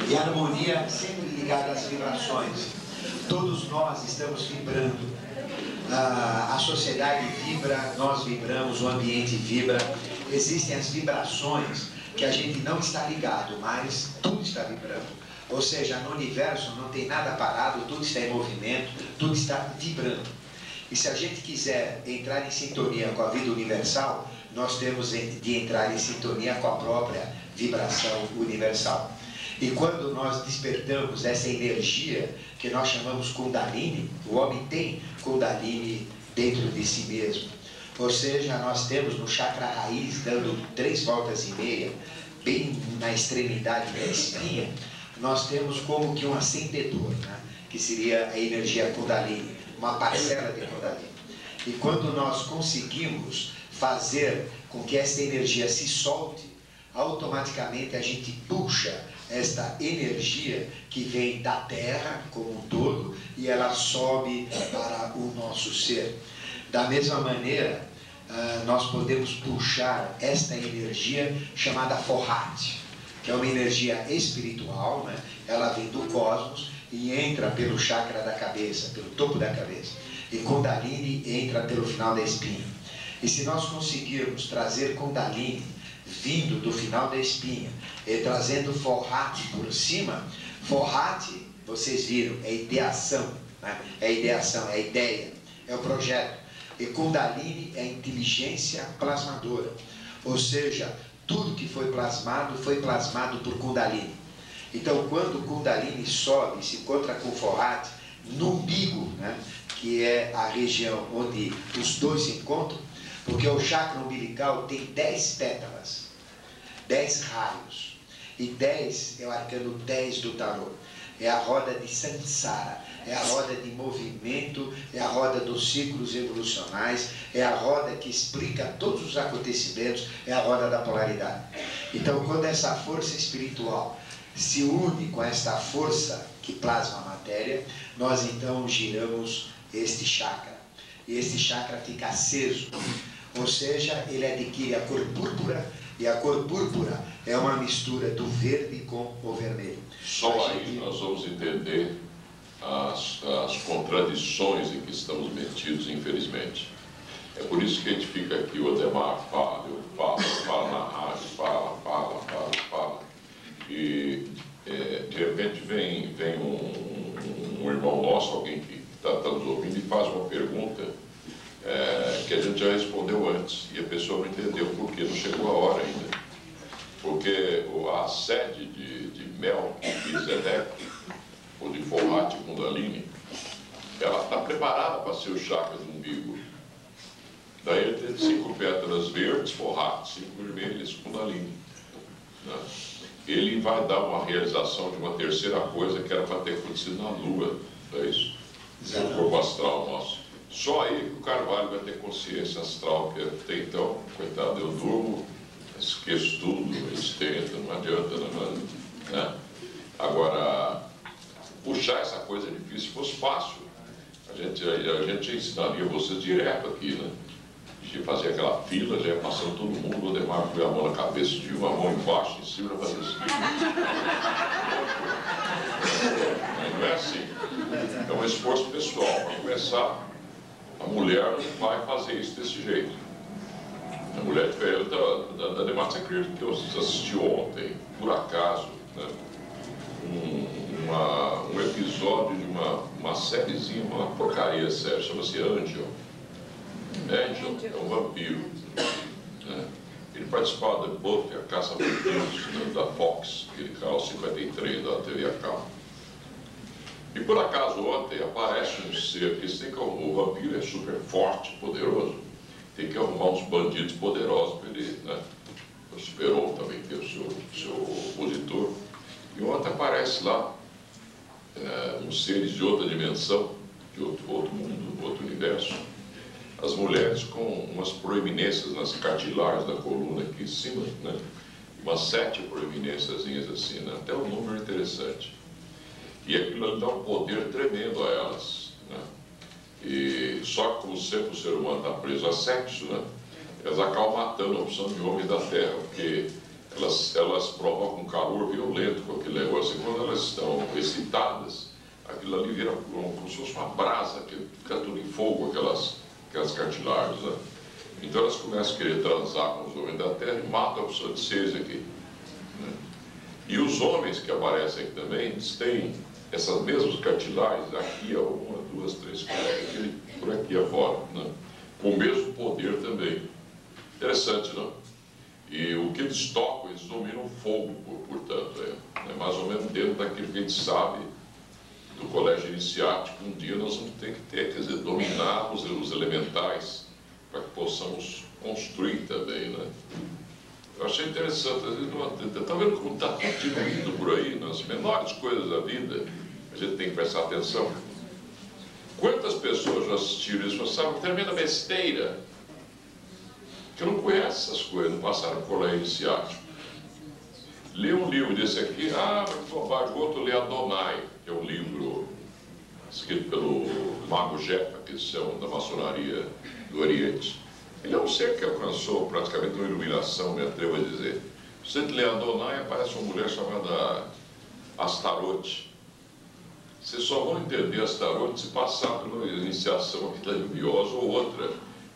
E a harmonia sempre ligada às vibrações. Todos nós estamos vibrando. A sociedade vibra, nós vibramos, o ambiente vibra. Existem as vibrações que a gente não está ligado, mas tudo está vibrando. Ou seja, no universo não tem nada parado, tudo está em movimento, tudo está vibrando. E se a gente quiser entrar em sintonia com a vida universal, nós temos de entrar em sintonia com a própria vibração universal. E quando nós despertamos essa energia que nós chamamos Kundalini, o homem tem Kundalini dentro de si mesmo. Ou seja, nós temos no chakra raiz, dando 3 voltas e meia, bem na extremidade da espinha, nós temos como que um acendedor, né? Que seria a energia Kundalini, uma parcela de Kundalini. E quando nós conseguimos fazer com que essa energia se solte, automaticamente a gente puxa esta energia que vem da Terra como um todo e ela sobe para o nosso ser. Da mesma maneira, nós podemos puxar esta energia chamada Forrat, que é uma energia espiritual, né? Ela vem do cosmos e entra pelo chakra da cabeça, pelo topo da cabeça. E Kundalini entra pelo final da espinha. E se nós conseguirmos trazer Kundalini vindo do final da espinha e trazendo Forrat por cima, Forrat, vocês viram, é ideação, né? É ideação, é ideia, é o projeto. E Kundalini é inteligência plasmadora. Ou seja, tudo que foi plasmado por Kundalini. Então, quando Kundalini sobe e se encontra com Forrat no umbigo, né? Que é a região onde os dois se encontram, porque o chakra umbilical tem 10 pétalas, 10 raios, e 10 é o arcano 10 do tarô, é a roda de Sansara, é a roda de movimento, é a roda dos ciclos evolucionais, é a roda que explica todos os acontecimentos, é a roda da polaridade. Então, quando essa força espiritual se une com esta força que plasma a matéria, nós então giramos este chakra, e este chakra fica aceso. Ou seja, ele adquire a cor púrpura, e a cor púrpura é uma mistura do verde com o vermelho. Só aí nós vamos entender as contradições em que estamos metidos, infelizmente. É por isso que a gente fica aqui, o Ademar fala, eu falo na rádio, fala. E de repente vem um irmão nosso, alguém que está nos ouvindo, e faz uma pergunta que a gente já respondeu antes, e a pessoa não entendeu por que não chegou a hora ainda. Porque a sede de Melquisedeque, ou de Forrat Kundalini, ela está preparada para ser o chakra do umbigo. Daí ele tem 5 pétalas verdes, Forrat, 5 vermelhas, Kundalini, né? Ele vai dar uma realização de uma terceira coisa que era para ter acontecido na Lua, não é isso? No corpo astral nosso. Só aí que o Carvalho vai ter consciência astral, que até então, coitado, eu durmo, esqueço tudo, eles tentam, não adianta, né? Agora, puxar essa coisa é difícil. Se fosse fácil, a gente ensinaria vocês direto aqui, né? De fazer aquela fila, já ia passando todo mundo, o Ademar põe a mão na cabeça de uma mão embaixo, em cima, para fazer isso. Não é assim. É um esforço pessoal. Para começar, a mulher vai fazer isso desse jeito. A mulher diferente da Ademar, você acredita que eu assisti ontem, por acaso, né? Um episódio de uma sériezinha, uma porcaria séria, chama-se Angel. Angel é um vampiro, né? Ele participava da Buffy, a Caça Vampiros, né, da Fox, aquele canal 53 da TV a cabo. E por acaso ontem aparece um ser que o vampiro é super forte, poderoso, tem que arrumar uns bandidos poderosos para ele, né? O Superon também tem o seu opositor. E ontem aparece lá uns seres de outra dimensão, de outro mundo, outro universo. As mulheres com umas proeminências nas cartilagens da coluna aqui em cima, né? Umas 7 proeminênciazinhas assim, né? Até um número interessante. E aquilo dá um poder tremendo a elas, né? E só que como sempre o ser humano está preso a sexo, né? Elas acabam matando a opção de homem da Terra, porque elas provocam um calor violento com aquele negócio. E quando elas estão excitadas, aquilo ali vira como se fosse uma brasa, que fica tudo em fogo, aquelas cartilagens, né? Então elas começam a querer transar com os homens da terra e matam a pessoa de sede aqui, né? E os homens que aparecem aqui também, eles têm essas mesmas cartilagens aqui, ó, 1, 2, 3, 4, por aqui afora, né? Com o mesmo poder também. Interessante, não? E o que eles tocam, eles dominam o fogo, portanto, é mais ou menos dentro daquilo que a gente sabe do colégio iniciático. Um dia nós vamos ter que ter, quer dizer, dominar os elementais para que possamos construir também, né? Eu achei interessante, às vezes, está vendo como está diluído por aí, nas menores coisas da vida, a gente tem que prestar atenção. Quantas pessoas já assistiram isso? Sabe, tremenda besteira, que não conhece essas coisas, não passaram no colégio iniciático. Lê um livro desse aqui, mas que bobagem, o outro lê Adonai, que é um livro escrito pelo Mago Jepa, que são da maçonaria do Oriente. Ele é um ser que alcançou praticamente uma iluminação, me atrevo a dizer. Se você lê Adonai, aparece uma mulher chamada Astarote. Vocês só vão entender Astarote se passar pela iniciação aqui da Lluviosa ou outra,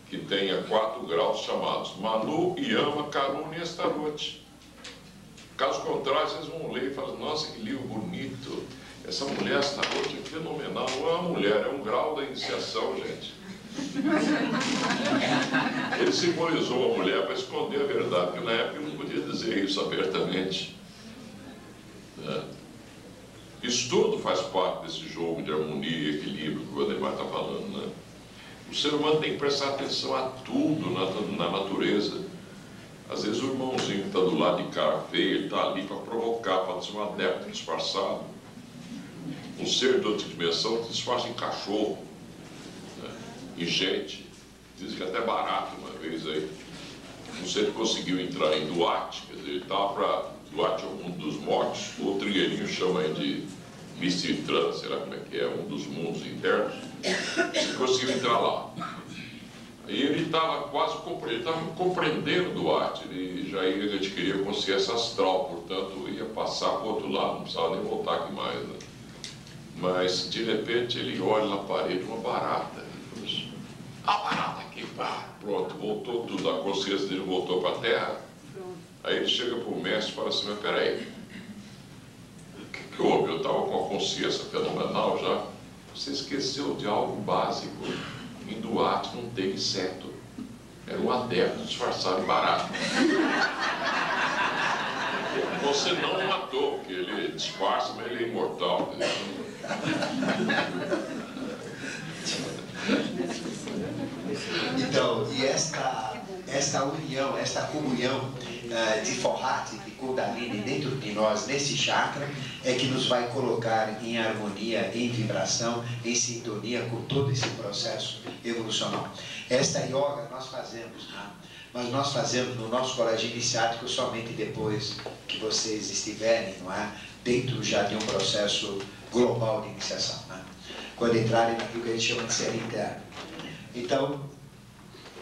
que tenha 4 graus chamados Manu, Yama, Karuna e Astarote. Caso contrário, vocês vão ler e falar, nossa, que livro bonito. Essa mulher Astarote é fenomenal. Não é uma mulher, é um grau da iniciação, gente. Ele simbolizou a mulher para esconder a verdade, porque na época ele não podia dizer isso abertamente, né? Isso tudo faz parte desse jogo de harmonia e equilíbrio que o Ademar está falando, né? O ser humano tem que prestar atenção a tudo na natureza. Às vezes o irmãozinho que está do lado de cá feio, ele está ali para provocar, para ser um adepto disfarçado. Um ser de outra dimensão que disfarça em cachorro, né? Em gente. Dizem que até barato uma vez aí. Um ser que conseguiu entrar em Duarte, quer dizer, ele estava para... Duarte é o mundo dos mortos, o Trigueirinho chama aí de Mistritran, sei lá como é que é, um dos mundos internos. Ele conseguiu entrar lá. E ele estava quase compreendendo Duarte, ele já ia adquirir a consciência astral, portanto ia passar para o outro lado, não precisava nem voltar aqui mais, né? Mas de repente ele olha na parede uma barata, ele falou assim, a barata aqui, pá, pronto, voltou tudo, a consciência dele voltou para a terra. Aí ele chega para o mestre e fala assim, mas peraí, o que houve? Eu estava com a consciência fenomenal já. Você esqueceu de algo básico. Em Duarte não tem inseto. Era um adepto disfarçado de barata. Você não o matou, porque ele disfarça, mas ele é imortal. Então, e esta união, esta comunhão de Forrati, de Kundalini dentro de nós, nesse chakra, é que nos vai colocar em harmonia, em vibração, em sintonia com todo esse processo evolucional. Esta yoga nós fazemos, né? Mas nós fazemos no nosso colégio iniciático somente depois que vocês estiverem, não é? Dentro já de um processo global de iniciação, né? Quando entrarem naquilo que a gente chama de ser interno. Então,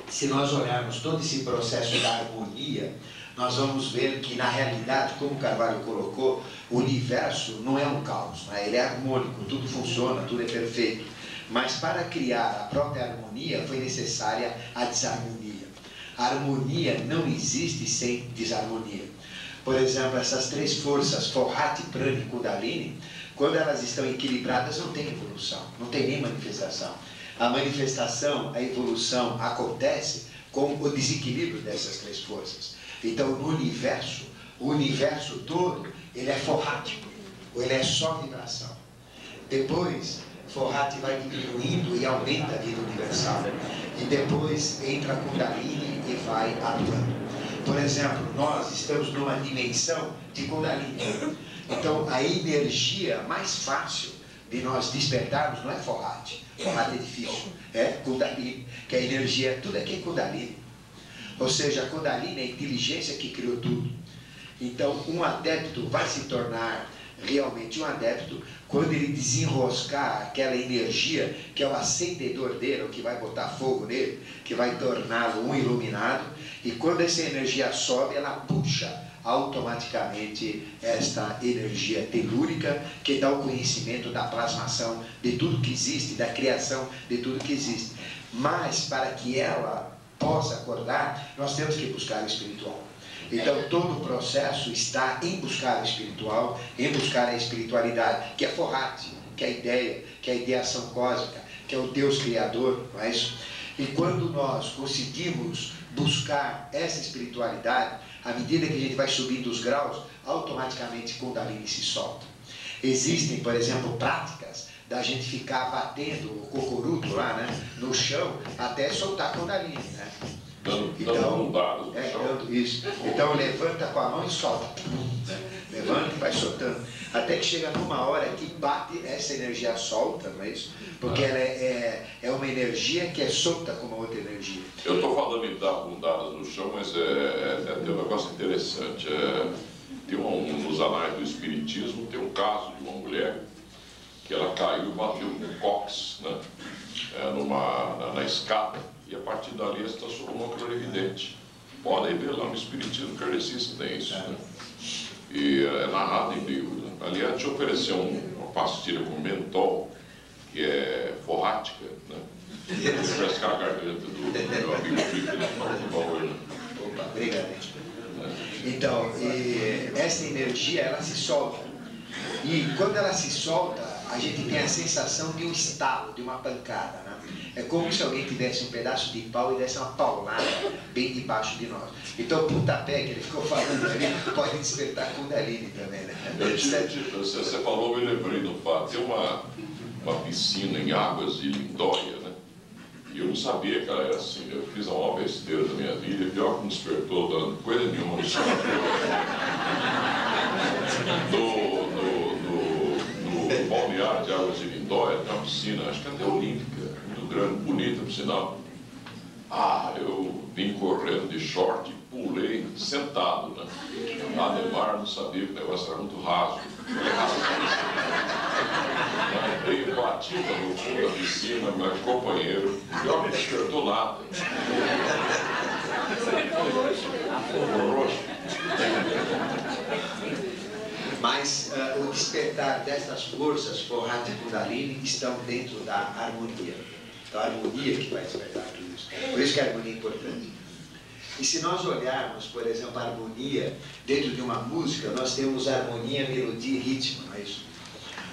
se nós olharmos todo esse processo da harmonia, nós vamos ver que, na realidade, como Carvalho colocou, o universo não é um caos, né? Ele é harmônico, tudo funciona, tudo é perfeito. Mas para criar a própria harmonia foi necessária a desarmonia. A harmonia não existe sem desarmonia. Por exemplo, essas 3 forças, Forrati, Prana e Kundalini, quando elas estão equilibradas, não tem evolução, não tem nem manifestação. A manifestação, a evolução acontece com o desequilíbrio dessas 3 forças. Então, no universo, o universo todo, ele é forrático, ou ele é só vibração. Depois, Forrati vai diminuindo e aumenta a vida universal. E depois entra a Kundalini e vai atuando. Por exemplo, nós estamos numa dimensão de Kundalini. Então, a energia mais fácil de nós despertarmos não é Forrati. Forrati é difícil, é Kundalini, que a energia, tudo aqui é Kundalini. Ou seja, a Kundalini é a inteligência que criou tudo. Então, um adepto vai se tornar realmente um adepto quando ele desenroscar aquela energia que é o acendedor dele, o que vai botar fogo nele, que vai torná-lo um iluminado, E quando essa energia sobe, ela puxa automaticamente esta energia telúrica que dá o conhecimento da plasmação de tudo que existe, da criação de tudo que existe. Mas para que ela possa acordar, nós temos que buscar o espiritual. Então todo o processo está em buscar o espiritual, em buscar a espiritualidade, que é Forrat, que é a ideia, que é a ideação cósmica, que é o Deus Criador, não é isso? E quando nós conseguimos buscar essa espiritualidade, à medida que a gente vai subindo os graus, automaticamente Kundalini se solta. Existem, por exemplo, práticas da gente ficar batendo o cocoruto lá, né, no chão, até soltar Kundalini, né? Então levanta com a mão e solta, né? Levanta e vai soltando, até que chega numa hora que bate essa energia solta, não é isso? Porque ela é uma energia que é solta como outra energia. Eu estou falando em dar bundadas no chão, mas tem um negócio interessante. Nos anais do Espiritismo tem um caso de uma mulher que ela caiu e bateu com o cóccix, né? Na escada, e a partir dali ela se transformou numa clarividente. Podem ver lá no Espiritismo kardecista, tem isso, né? E é narrado em livro, né? Aliás, te oferecer uma pastilha com mentol, que é forrática, né? Refrescar a garganta do meu amigo Felipe, por favor. Opa, obrigado. Então, essa energia, ela se solta. E quando ela se solta, a gente tem a sensação de um estalo, de uma pancada, né? É como se alguém tivesse um pedaço de pau e desse uma paulada bem debaixo de nós. Então o pontapé que ele ficou falando ali pode despertar Kundalini também, né? Você falou, eu lembrei do fato. Tem uma piscina em Águas de Lindóia, né? E eu não sabia que ela era assim. Eu fiz a maior besteira da minha vida, e pior que não despertou dando coisa nenhuma no chão. No balneário de Águas de Lindóia tem uma piscina, acho que até olímpica, muito grande, bonita, por sinal. Eu vim correndo de short e pulei sentado, né? Ademar não sabia que o negócio era muito raso. Dei batida no fundo da piscina, meu companheiro, pior que não despertou nada. Mas o despertar dessas forças, Forrat e Kundalini, estão dentro da harmonia. Então a harmonia que vai despertar tudo isso. Por isso que a harmonia é importante. E se nós olharmos, por exemplo, a harmonia dentro de uma música, nós temos harmonia, melodia e ritmo, não é isso?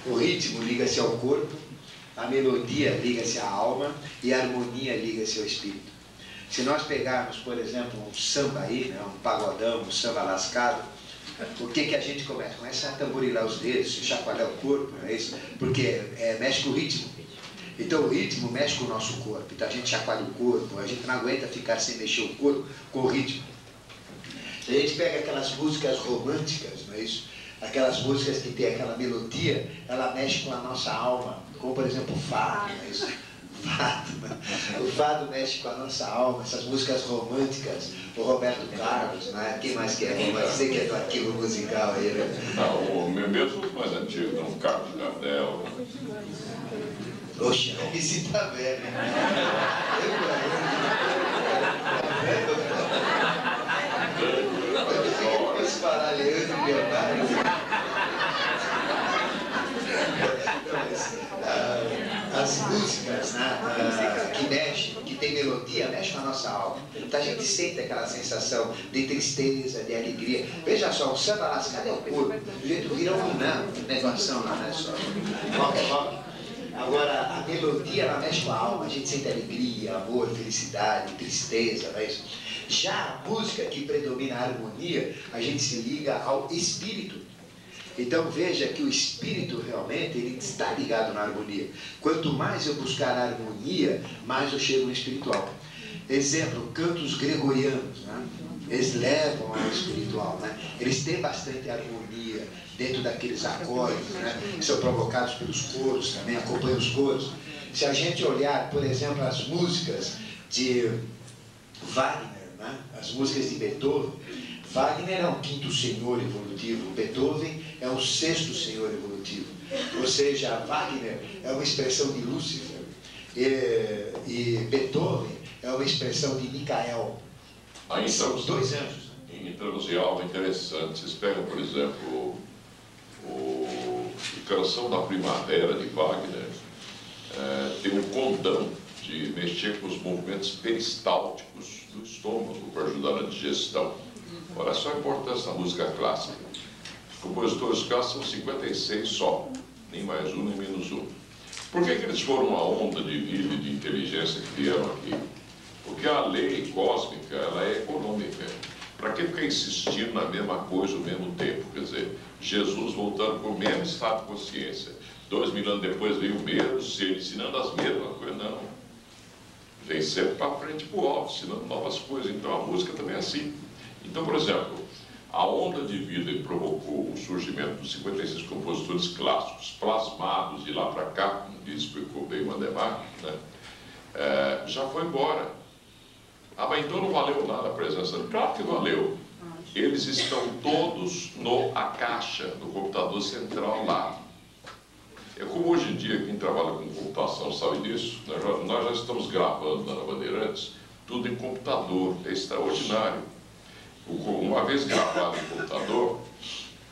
O ritmo liga-se ao corpo, a melodia liga-se à alma e a harmonia liga-se ao espírito. Se nós pegarmos, por exemplo, um samba aí, né, um pagodão, um samba lascado, o que a gente começa? Começa a tamborilar os dedos, chacoalhar o corpo, não é isso? Porque mexe com o ritmo. Então o ritmo mexe com o nosso corpo, então a gente chacoalha o corpo, a gente não aguenta ficar sem mexer o corpo com o ritmo. Se a gente pega aquelas músicas românticas, não é isso? Aquelas músicas que tem aquela melodia, ela mexe com a nossa alma, como por exemplo o fado, não é isso? O fado mexe com a nossa alma, essas músicas românticas, o Roberto Carlos, né? Quem mais quer? Você que é do arquivo musical aí, né? Não, mesmo os mais antigos, não, Carlos Gardel. Oxa, esse tá velho. Eu posso falar Leandro Leonardo. As músicas, né, que mexem, que tem melodia, mexem com a nossa alma. Então a gente sente aquela sensação de tristeza, de alegria. Veja só, o samba lascado é o corpo. O jeito vira um negócio lá, né? Só. Agora, a melodia, ela mexe com a alma. A gente sente alegria, amor, felicidade, tristeza, não é isso? Já a música que predomina a harmonia, a gente se liga ao espírito. Então veja que o espírito realmente ele está ligado na harmonia. Quanto mais eu buscar a harmonia, mais eu chego no espiritual. Exemplo, cantos gregorianos, né? Eles levam ao espiritual, né? Eles têm bastante harmonia dentro daqueles acordes, né? Que são provocados pelos coros também, acompanham os coros. Se a gente olhar, por exemplo, as músicas de Wagner, né? As músicas de Beethoven, Wagner é um quinto senhor evolutivo, Beethoven é um sexto senhor evolutivo. Ou seja, Wagner é uma expressão de Lúcifer e Beethoven é uma expressão de Micael. Aí São 2 anjos. Entramos em algo interessante. Vocês pegam, por exemplo, a Canção da Primavera de Wagner, tem um condão de mexer com os movimentos peristálticos do estômago para ajudar na digestão. Olha só a importância da música clássica. Os compositores clássicos são 56 só, nem mais um, nem menos um. Por que eles foram uma onda de vida e de inteligência que vieram aqui? Porque a lei cósmica, ela é econômica. Para que ficar insistindo na mesma coisa ao mesmo tempo? Quer dizer, Jesus voltando com o mesmo estado de consciência. 2000 anos depois veio o mesmo ser, ensinando as mesmas coisas. Não. Vem sempre para frente para o alto, ensinando novas coisas. Então a música também é assim. Então, por exemplo, a onda de vida que provocou o surgimento dos 56 compositores clássicos, plasmados de lá para cá, como explicou bem o Ademar, né? Já foi embora. Ah, mas então não valeu nada a presença dele? Claro que valeu. Eles estão todos no Akasha, no computador central lá. É como hoje em dia, quem trabalha com computação sabe disso. Nós já estamos gravando na Bandeirantes, tudo em computador, é extraordinário. Uma vez gravado em computador,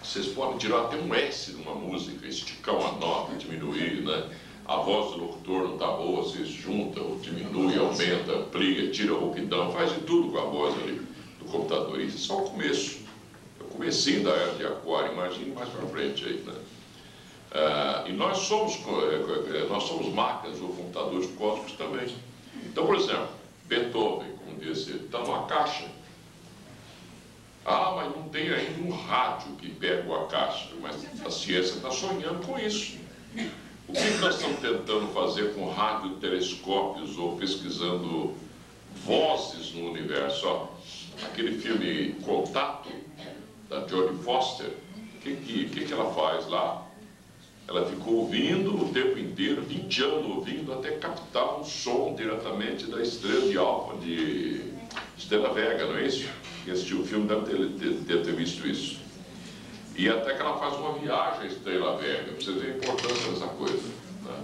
vocês podem tirar até um S de uma música, esticar uma nota, diminuir, né? A voz do locutor não está boa, vocês juntam, ou diminui, aumenta, amplia, tira o rouquidão, faz de tudo com a voz ali do computador. Isso é só o começo. É o comecinho da era de Aquário, imagine mais para frente aí, né? E nós somos máquinas ou computadores cósmicos também. Então, por exemplo, Beethoven, como disse, está numa caixa. Ah, mas não tem ainda um rádio que pega a caixa. Mas a ciência está sonhando com isso. O que nós estamos tentando fazer com radiotelescópios ou pesquisando vozes no universo? Ó, aquele filme Contato, da Jodie Foster, o que ela faz lá? Ela ficou ouvindo o tempo inteiro, 20 anos ouvindo, até captar um som diretamente da estrela de Alfa, de Estrela Vega, não é isso? Quem assistiu o filme deve ter visto isso. E até que ela faz uma viagem à Estrela Vega, para você ver a importância dessa coisa, né?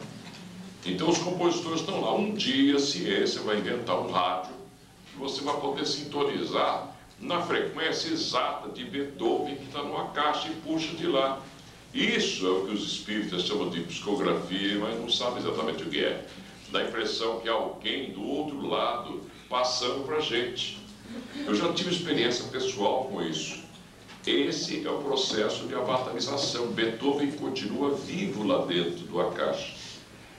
Então os compositores estão lá. Um dia a ciência vai inventar um rádio que você vai poder sintonizar na frequência exata de Beethoven, que está numa caixa e puxa de lá. Isso é o que os espíritas chamam de psicografia, mas não sabem exatamente o que é. Dá a impressão que há alguém do outro lado passando para a gente. Eu já tive experiência pessoal com isso. Esse é o processo de avatarização. Beethoven continua vivo lá dentro do Akasha.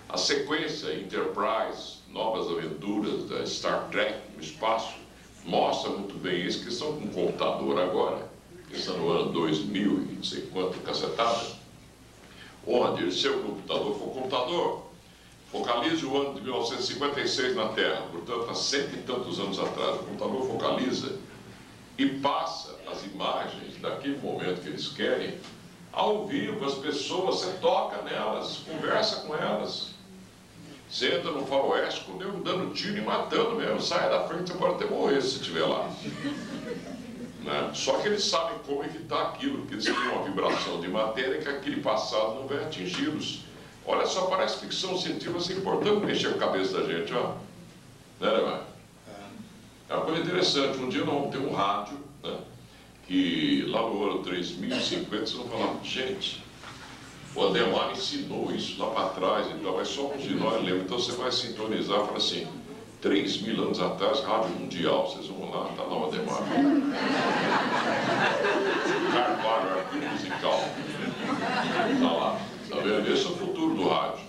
A sequência Enterprise, Novas Aventuras da Star Trek no espaço, mostra muito bem isso, que estão com um computador agora, que está no ano 2000 e não sei quanto, cacetada, onde se o computador for computador, focalize o ano de 1956 na Terra, portanto, há 100 e tantos anos atrás, o computador focaliza e passa as imagens daquele momento que eles querem, ao vivo, as pessoas, você toca nelas, conversa com elas. Você entra no faroeste com o nego dando tiro e matando mesmo, sai da frente, você pode até morrer se estiver lá. Né? Só que eles sabem como evitar aquilo, porque eles têm uma vibração de matéria que aquele passado não vai atingi-los. Olha só, parece ficção científica, assim, importante mexer com a cabeça da gente, ó. Né, Ademar? É uma coisa interessante. Um dia nós vamos ter um rádio, né, que lá no ano 3050 vocês vão falar, gente, o Ademar ensinou isso lá para trás, então, mas só uns de nós lembram. Então você vai sintonizar e fala assim, 3.000 anos atrás, Rádio Mundial, vocês vão lá, tá lá o Ademar. Carvalho, arquivo musical. Tá lá, tá vendo? Esse é o futuro do rádio.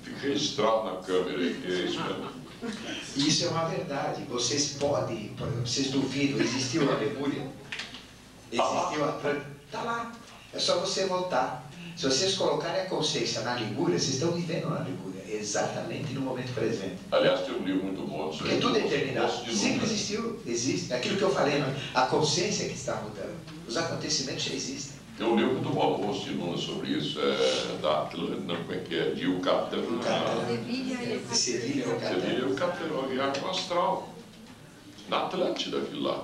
Fica registrado na câmera aí, que é isso mesmo. Isso é uma verdade. Vocês podem, vocês duvidam, existiu a Lemúria? Existiu a Atlântida? Está lá. É só você voltar. Se vocês colocarem a consciência na Lemúria, vocês estão vivendo na Lemúria, exatamente no momento presente. Aliás, tem um livro muito bom. Porque tudo é determinado. Sempre existiu, existe. Aquilo que eu falei, a consciência que está mudando. Os acontecimentos já existem. Tem um livro muito bom, Poço de Luna, sobre isso, da Atlântida, não, como é que é? De Yucatán. Sevilha, Yucatán. Sevilha, Yucatán, uma viagem astral. Na Atlântida, aquilo lá.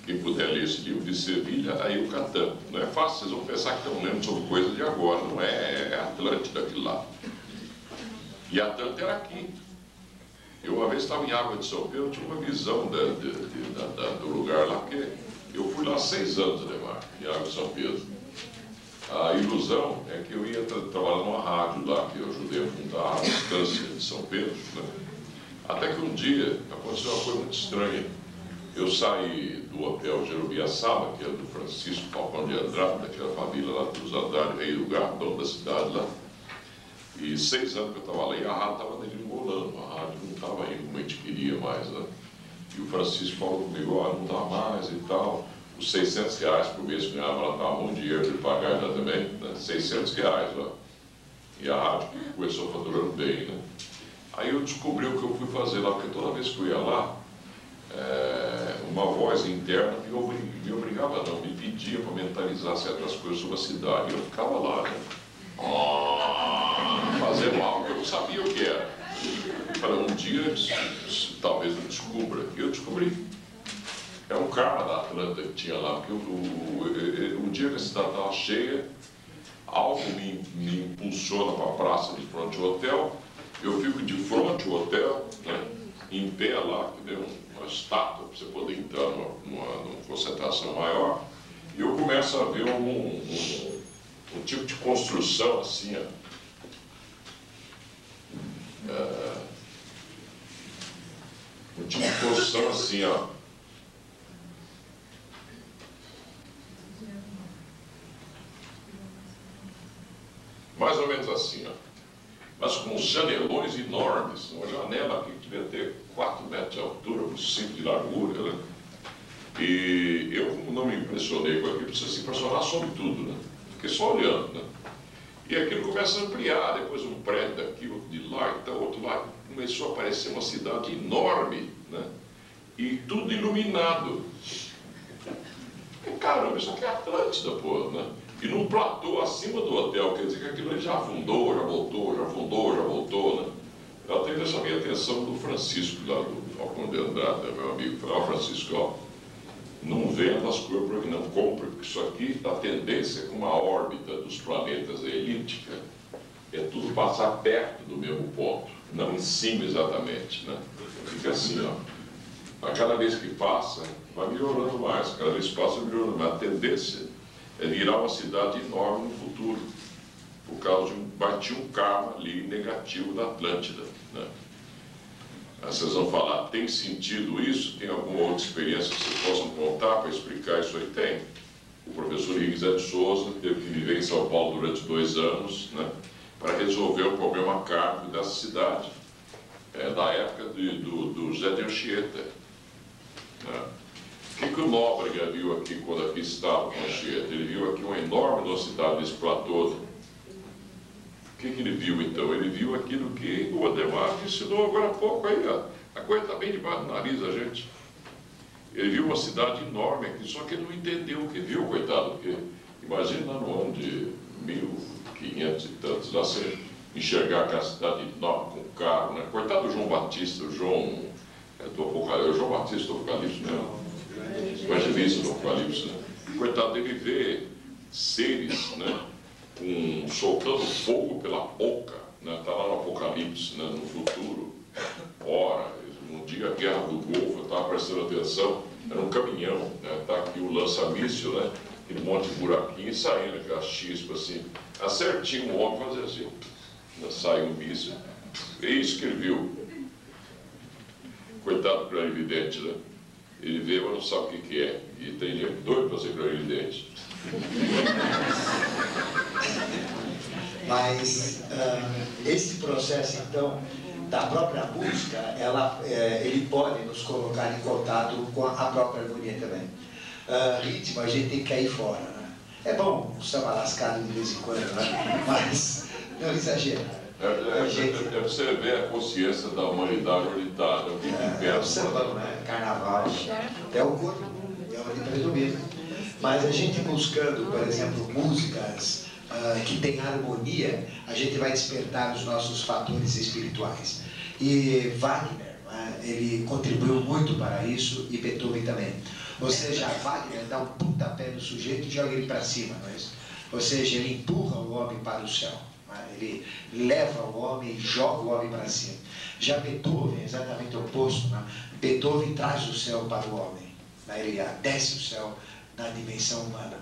Quem puder ler esse livro de Sevilha a Yucatán. Não é fácil, vocês vão pensar que estão lendo sobre coisas de agora, não é? É Atlântida aquilo lá. E a Atlântida era aqui. Eu uma vez estava em Água de São Pedro, tinha uma visão do lugar lá, porque eu fui lá 6 anos, Ademar, em Água de São Pedro. A ilusão é que eu ia trabalhar numa rádio lá, que eu ajudei a fundar a Distância de São Pedro, né? Até que um dia aconteceu uma coisa muito estranha. Eu saí do hotel Jerubiaçaba, que era do Francisco Falcão de Andrade, daquela família lá dos Andrade, rei do Gado, dono da cidade lá. E 6 anos que eu estava lá, e a rádio estava desenrolando, a rádio não estava indo como a gente queria mais, né? E o Francisco falou comigo, ó, não dá mais e tal. Os 600 reais por mês que ganhava, ela estava muito dinheiro para ele pagar ainda também, né? 600 reais, ó. E a rádio começou faturando bem, né? Aí eu descobri o que eu fui fazer lá, porque toda vez que eu ia lá, uma voz interna me obrigava, não, me pedia para mentalizar certas coisas sobre a cidade. E eu ficava lá, né? Fazendo algo que eu não sabia o que era. Falei, um dia, talvez eu descubra. E eu descobri. É um karma da Atlanta que tinha lá, porque um dia que a cidade estava cheia, algo me impulsiona para a praça de frente ao hotel, eu fico de frente ao hotel, né, em pé lá, entendeu? Uma estátua para você poder entrar numa concentração maior, e eu começo a ver um tipo de construção assim, ó. Um tipo de construção assim, ó. Mais ou menos assim, ó. Mas com janelões enormes, uma janela aqui que devia ter 4 metros de altura, por 5 de largura, né? E eu não me impressionei com aquilo, precisa se impressionar sobre tudo, né? Fiquei só olhando, né? E aquilo começa a ampliar, depois um prédio daqui, outro de lá, então outro lá, começou a aparecer uma cidade enorme, né? E tudo iluminado. E, caramba, isso aqui é Atlântida, pô, né? E num platô acima do hotel, quer dizer que aquilo ali já afundou, já voltou, já afundou, já voltou, né? Eu teve essa minha atenção do Francisco, lá do Falcão de Andrade, meu amigo. Falei, ó, Francisco, ó, não venda as coisas por aqui, não compre, porque isso aqui, a tendência é com uma órbita dos planetas elíptica, é tudo passar perto do mesmo ponto, não em cima exatamente, né? Fica assim, ó. A cada vez que passa, vai melhorando mais, cada vez que passa, vai melhorando mais. A tendência é virar uma cidade enorme no futuro, por causa de batia um karma ali negativo da Atlântida, né? Aí vocês vão falar, tem sentido isso? Tem alguma outra experiência que vocês possam contar para explicar isso aí? Tem. O professor Henrique Zé de Souza teve que viver em São Paulo durante 2 anos, né, para resolver o problema kármico dessa cidade, da época do Zé de Anchieta, né? O que o Nóbrega viu aqui quando aqui estava com Anchieta? Ele viu aqui uma enorme velocidade desse platô. O que ele viu então? Ele viu aquilo que o Ademar ensinou agora há pouco aí, ó. A coisa está bem debaixo do nariz da gente. Ele viu uma cidade enorme aqui, só que ele não entendeu o que viu, coitado, porque imagina lá no ano de 1500 e tantos, lá você enxergar aquela cidade enorme com carro, né? Coitado do João Batista, o João do Apocalipse, o João Batista do Apocalipse, né? Evangelista do Apocalipse, né? Coitado dele ver seres, né, soltando fogo pela boca, né? Tá lá no Apocalipse, né, no futuro. Ora, um dia a Guerra do Golfo, eu estava prestando atenção, era um caminhão, né? Tá aqui o lança-míssil, né? Aquele monte de buraquinho e saindo, aquela chispa assim. Acertinho um homem fazer assim, sai um míssil. É isso que ele viu. Coitado do clarividente, né? Ele vê, mas não sabe o que é. E tem gente doido para ser clarividente. Mas esse processo, então, da própria música, ele pode nos colocar em contato com a própria harmonia também. Ritmo, a gente tem que cair fora, né? É bom um samba lascado de vez em quando, né? Mas não exagera. Você vê a consciência da humanidade onde está, o samba, né? Carnaval, até o corpo, é onde predomina. Mas a gente buscando, por exemplo, músicas que têm harmonia, a gente vai despertar os nossos fatores espirituais. E Wagner, ele contribuiu muito para isso, e Beethoven também. Ou seja, Wagner dá um pontapé no sujeito e joga ele para cima, não é isso? Ou seja, ele empurra o homem para o céu. né? Ele leva o homem e joga o homem para cima. Já Beethoven é exatamente o oposto, né? Beethoven traz o céu para o homem, né? Ele desce o céu na dimensão humana.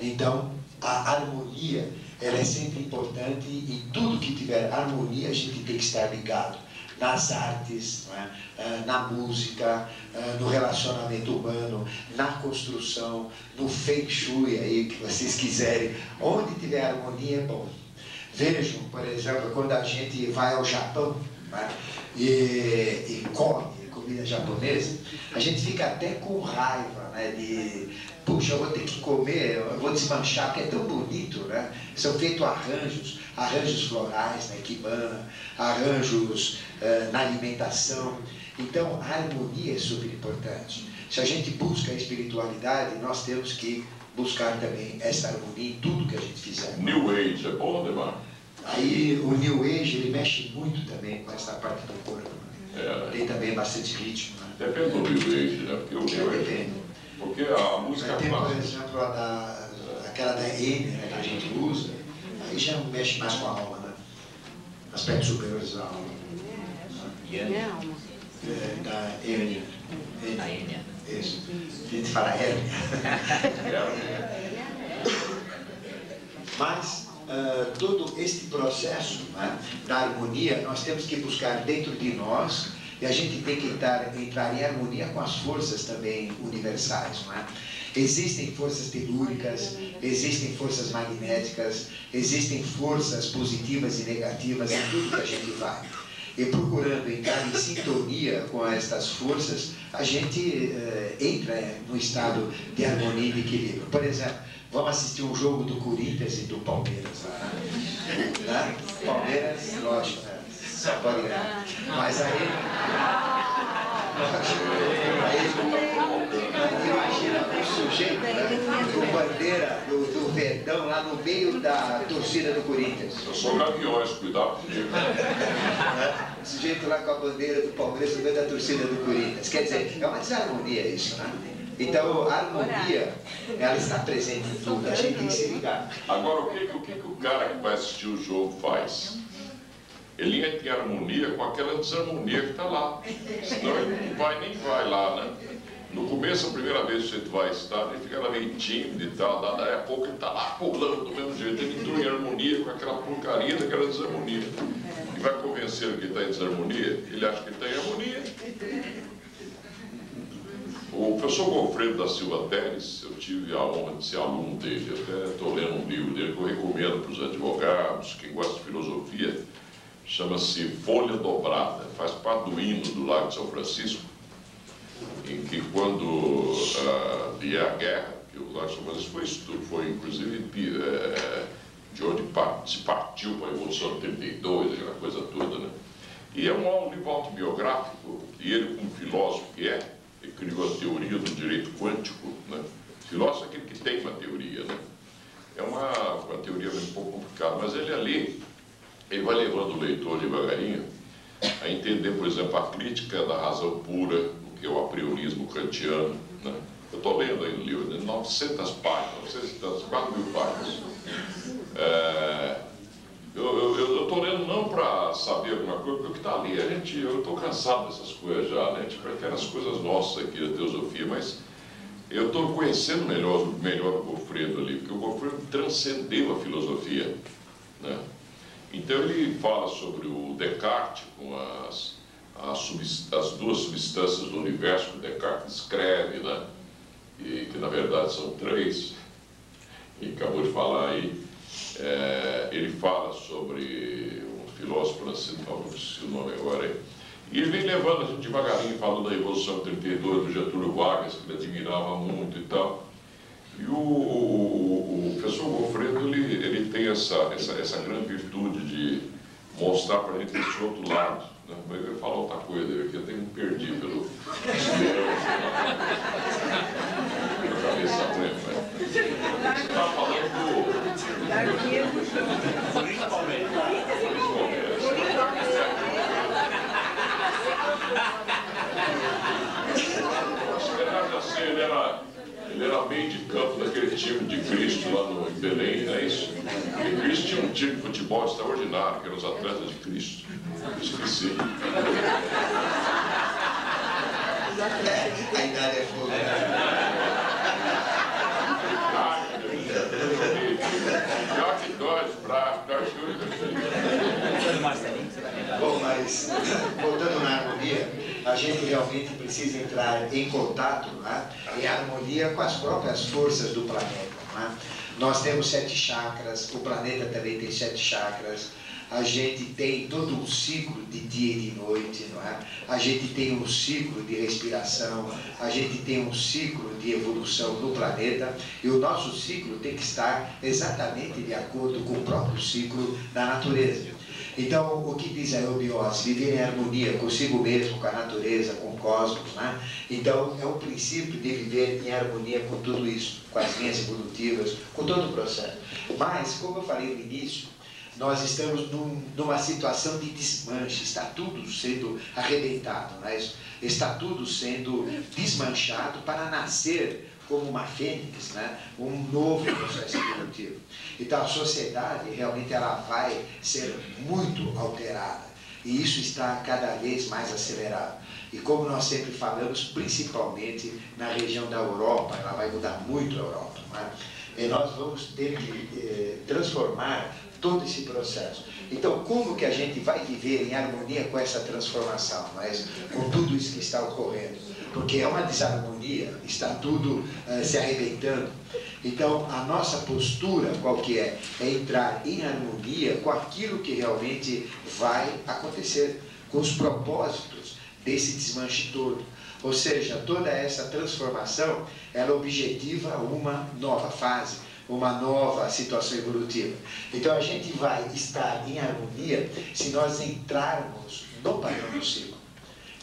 Então, a harmonia, ela é sempre importante, e tudo que tiver harmonia a gente tem que estar ligado. Nas artes, né? Na música, no relacionamento humano, na construção, no Feng Shui, aí, que vocês quiserem. Onde tiver harmonia é bom. Vejam, por exemplo, quando a gente vai ao Japão, né? e come comida japonesa, a gente fica até com raiva, né? De, puxa, eu vou ter que comer, eu vou desmanchar, porque é tão bonito, né? São feitos arranjos florais na ikebana, arranjos na alimentação. Então, a harmonia é super importante. Se a gente busca a espiritualidade, nós temos que buscar também essa harmonia em tudo que a gente fizer. New Age é bom, Ademar? Aí o New Age, ele mexe muito também com essa parte do corpo. Né? Tem também bastante ritmo. Né? Depende do New Age, né? Porque o New Age, depende. Porque a música tem, por clássica, exemplo, aquela da Amy, né, que a gente usa, aí já mexe mais com a alma, né? Aspectos superiores da alma. Da Amy. Isso. A gente fala hérnia. Mas todo este processo, né, da harmonia, nós temos que buscar dentro de nós, e a gente tem que entrar em harmonia com as forças também universais. Não é? Existem forças telúricas, existem forças magnéticas, existem forças positivas e negativas em tudo que a gente vai. E procurando entrar em sintonia com estas forças, a gente entra no estado de harmonia e de equilíbrio. Por exemplo, vamos assistir um jogo do Corinthians e do Palmeiras. Né? Palmeiras, lógico, né? Só pode ganhar. Mas aí imagina um sujeito, né, com bandeira do Verdão lá no meio da torcida do Corinthians. eu sou gaviões, cuidado comigo. O sujeito lá com a bandeira do Palmeiras no meio da torcida do Corinthians. Quer dizer, é uma desarmonia isso, né? Então, a harmonia, ela está presente em tudo, a gente tem que se ligar. Agora, o que o cara que vai assistir o jogo faz? Ele entra em harmonia com aquela desarmonia que está lá. Senão ele não nem vai lá, né? No começo, a primeira vez que você vai estar, ele fica lá meio tímido e tal, daí a pouco ele está lá pulando do mesmo jeito. Ele entrou em harmonia com aquela porcaria daquela desarmonia. E vai convencer que está em desarmonia, ele acha que está em harmonia. O professor Goffredo da Silva Teles, eu tive a honra de ser aluno dele, até estou lendo um livro dele que eu recomendo para os advogados, quem gosta de filosofia, chama-se Folha Dobrada, faz parte do hino do Lago de São Francisco, em que quando vier a guerra, que o Lago de São Francisco foi inclusive de onde se partiu para a Revolução de 32, aquela coisa toda, né? E é um livro autobiográfico, e ele, como filósofo que é, ele criou a teoria do direito quântico, né? Filósofo é aquele que tem uma teoria, né? É uma teoria um pouco complicada, mas ele ali, ele vai levando o leitor devagarinho a entender, por exemplo, a crítica da razão pura, o que é o apriorismo kantiano, né? Eu estou lendo aí no livro, né? 900 páginas, 4.000 páginas. Eu estou lendo não para saber alguma coisa, porque o que está ali, eu estou cansado dessas coisas já, né? A gente prefere as coisas nossas aqui da teosofia, mas eu estou conhecendo melhor o Goffredo ali, porque o Goffredo transcendeu a filosofia, né? Então ele fala sobre o Descartes com as duas substâncias do universo que o Descartes descreve, né? E que na verdade são três, e acabou de falar aí. Ele fala sobre um filósofo francês, não sei o nome agora aí, e ele vem levando a gente devagarinho, falando da Revolução de 32, do Getúlio Vargas, que ele admirava muito e tal. E o professor Goffredo, ele tem essa grande virtude de mostrar para a gente esse outro lado, né? Mas eu ia falar outra coisa, que eu tenho me perdido pelo cabeça ruim, né? Você estava falando do Corinthians Palmeiras. Acho que ele era assim, ele Ele era meio de campo daquele time de Cristo lá no Belém, não é isso? E Cristo tinha um time de futebol extraordinário, que eram os atletas de Cristo. Esqueci. A idade é fogo. Pior que dois, braços, Bom, mas voltando na harmonia, a gente realmente precisa entrar em contato, né, em harmonia com as próprias forças do planeta. Né? Nós temos 7 chakras, o planeta também tem 7 chakras. A gente tem todo um ciclo de dia e de noite, não é? A gente tem um ciclo de respiração, a gente tem um ciclo de evolução no planeta, e o nosso ciclo tem que estar exatamente de acordo com o próprio ciclo da natureza. Então, o que diz a eubiose? Viver em harmonia consigo mesmo, com a natureza, com o cosmos, né? Então, é um princípio de viver em harmonia com tudo isso, com as linhas evolutivas, com todo o processo. Mas, como eu falei no início, nós estamos numa situação de desmanche, está tudo sendo arrebentado, né? Está tudo sendo desmanchado para nascer como uma fênix, né? Um novo processo evolutivo. Então a sociedade realmente ela vai ser muito alterada e isso está cada vez mais acelerado. E como nós sempre falamos, principalmente na região da Europa, ela vai mudar muito a Europa, né? E nós vamos ter que transformar todo esse processo. Então, como que a gente vai viver em harmonia com essa transformação, mas com tudo isso que está ocorrendo? Porque é uma desarmonia, está tudo se arrebentando. Então, a nossa postura, qual que é? É entrar em harmonia com aquilo que realmente vai acontecer, com os propósitos desse desmanche todo. Ou seja, toda essa transformação, ela objetiva uma nova fase, uma nova situação evolutiva. Então a gente vai estar em harmonia se nós entrarmos no padrão do ciclo.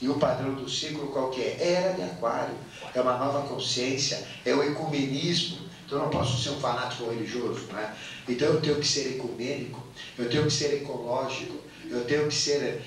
E o padrão do ciclo qual que é? Era de Aquário, é uma nova consciência, é o ecumenismo. Então eu não posso ser um fanático religioso, né? Então eu tenho que ser ecumênico, eu tenho que ser ecológico, eu tenho que ser,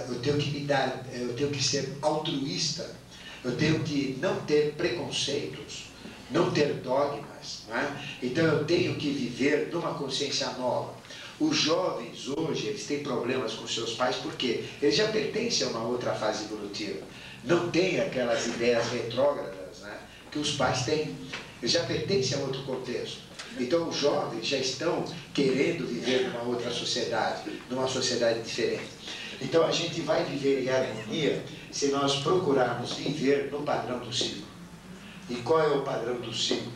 eu tenho que ser altruísta, eu tenho que não ter preconceitos, não ter dogmas. Né? Então eu tenho que viver numa consciência nova. Os jovens hoje, eles têm problemas com seus pais porque eles já pertencem a uma outra fase evolutiva. Não tem aquelas ideias retrógradas, né, que os pais têm. Eles já pertencem a outro contexto. Então os jovens já estão querendo viver numa outra sociedade, numa sociedade diferente. Então a gente vai viver em harmonia se nós procurarmos viver no padrão do ciclo. E qual é o padrão do ciclo?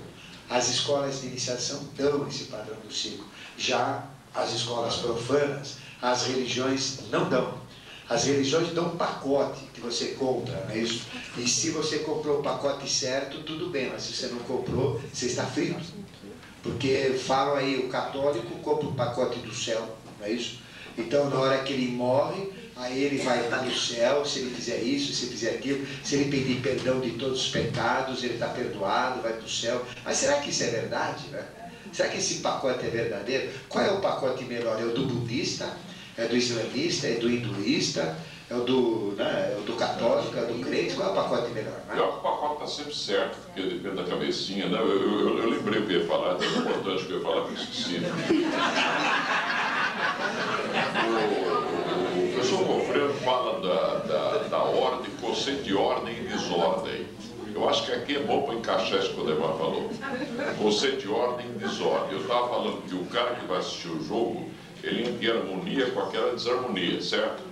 As escolas de iniciação dão esse padrão do ciclo. Já as escolas profanas, as religiões não dão. As religiões dão um pacote que você compra, não é isso? E se você comprou o pacote certo, tudo bem, mas se você não comprou, você está frito. Porque falam aí, o católico compra o pacote do céu, não é isso? Então, na hora que ele morre, aí ele vai estar no céu, se ele fizer isso, se ele fizer aquilo, se ele pedir perdão de todos os pecados, ele está perdoado, vai para o céu. Mas será que isso é verdade, né? Será que esse pacote é verdadeiro? Qual é o pacote melhor? É o do budista? É do islamista? É do hinduísta? É o do, né, é o do católico? É do crente? Qual é o pacote melhor? Né? Pior que o pacote está sempre certo, porque depende da cabecinha, né? Eu lembrei o que eu ia falar, é tão importante que eu ia falar que eu esqueci. O professor Confreno fala da ordem, conceito de ordem e desordem. Eu acho que aqui é bom para encaixar isso que o Ademar falou. Conceito de ordem e desordem. Eu estava falando que o cara que vai assistir o jogo, ele entra em harmonia com aquela desarmonia, certo?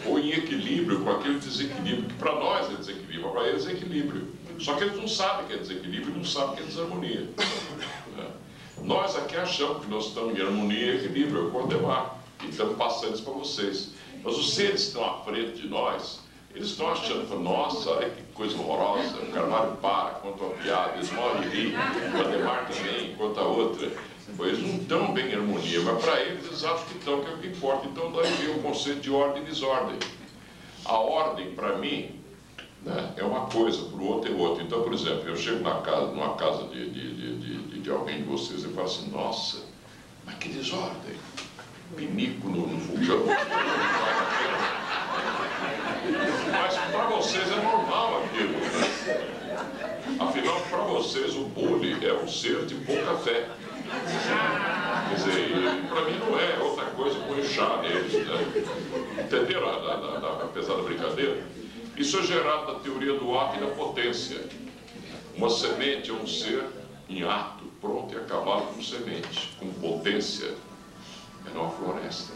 Ou em equilíbrio com aquele desequilíbrio, que para nós é desequilíbrio, mas para eles é equilíbrio. Só que eles não sabem que é desequilíbrio e não sabem que é desarmonia. Nós aqui achamos que nós estamos em harmonia e equilíbrio, é o Ademar, e estamos passando isso para vocês. Mas os seres que estão à frente de nós, eles estão achando, nossa, olha que coisa horrorosa, o Carvalho para, conta uma piada, eles morrem de rir, o Ademar também, conta outra. Pois eles não estão bem em harmonia, mas para eles acham que estão, que é o que importa. Então daí vem o conceito de ordem e desordem. A ordem, para mim, né, é uma coisa, para o outro é outra. Então, por exemplo, eu chego numa casa de alguém de vocês e falo assim, nossa, mas que desordem, pinico no fogão. Mas para vocês é normal aquilo. Afinal, para vocês o bully é um ser de pouca fé. Quer dizer, para mim não é outra coisa com enxar neles, né? Entenderam? Apesar da brincadeira. Isso é gerado da teoria do ato e da potência. Uma semente é um ser em ato, pronto e acabado com semente, com potência. É uma floresta.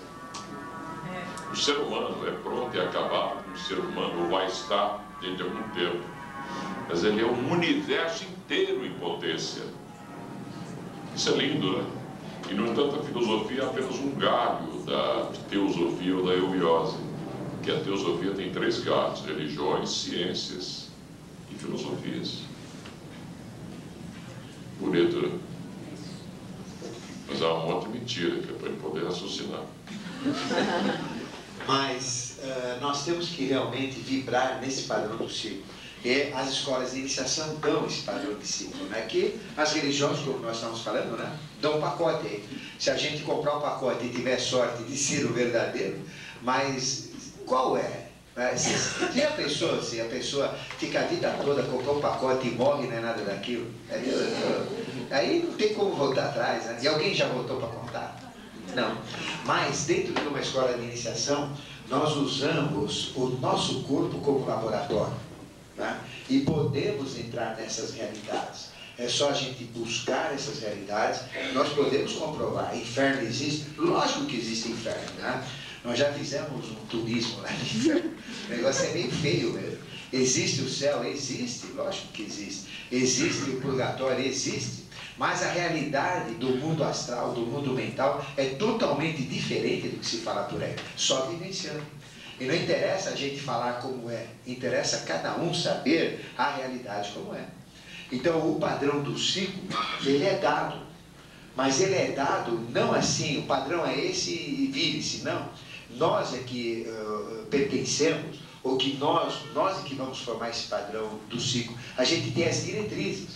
O ser humano é pronto e acabado, o ser humano vai estar dentro de algum tempo. Mas ele é um universo inteiro em potência. Isso é lindo, né? E, no entanto, a filosofia é apenas um galho da teosofia ou da eubiose. Que a teosofia tem 3 galhos: religiões, ciências e filosofias. Bonito, né? Mas há um monte de mentira que é para ele poder raciocinar. Mas nós temos que realmente vibrar nesse padrão do ciclo. E as escolas de iniciação dão esse padrão de ciclo, né? Que as religiões, como nós estamos falando, né, dão um pacote aí. Se a gente comprar um pacote e tiver sorte de ser o verdadeiro, mas qual é? Já pensou se a pessoa fica a vida toda, comprou um pacote e morre e não é nada daquilo? Aí não tem como voltar atrás, né? E alguém já voltou para contar? Não. Mas dentro de uma escola de iniciação, nós usamos o nosso corpo como laboratório, né? E podemos entrar nessas realidades. É só a gente buscar essas realidades, nós podemos comprovar. Inferno existe? Lógico que existe inferno, né? Nós já fizemos um turismo lá no inferno. O negócio é meio feio mesmo. Existe o céu? Existe, lógico que existe. Existe o purgatório? Existe. Mas a realidade do mundo astral, do mundo mental, é totalmente diferente do que se fala por aí. Só vivenciando. E não interessa a gente falar como é, interessa cada um saber a realidade como é. Então o padrão do ciclo, ele é dado. Mas ele é dado não assim, o padrão é esse e vire-se, não. Nós é que pertencemos, ou que nós é que vamos formar esse padrão do ciclo. A gente tem as diretrizes.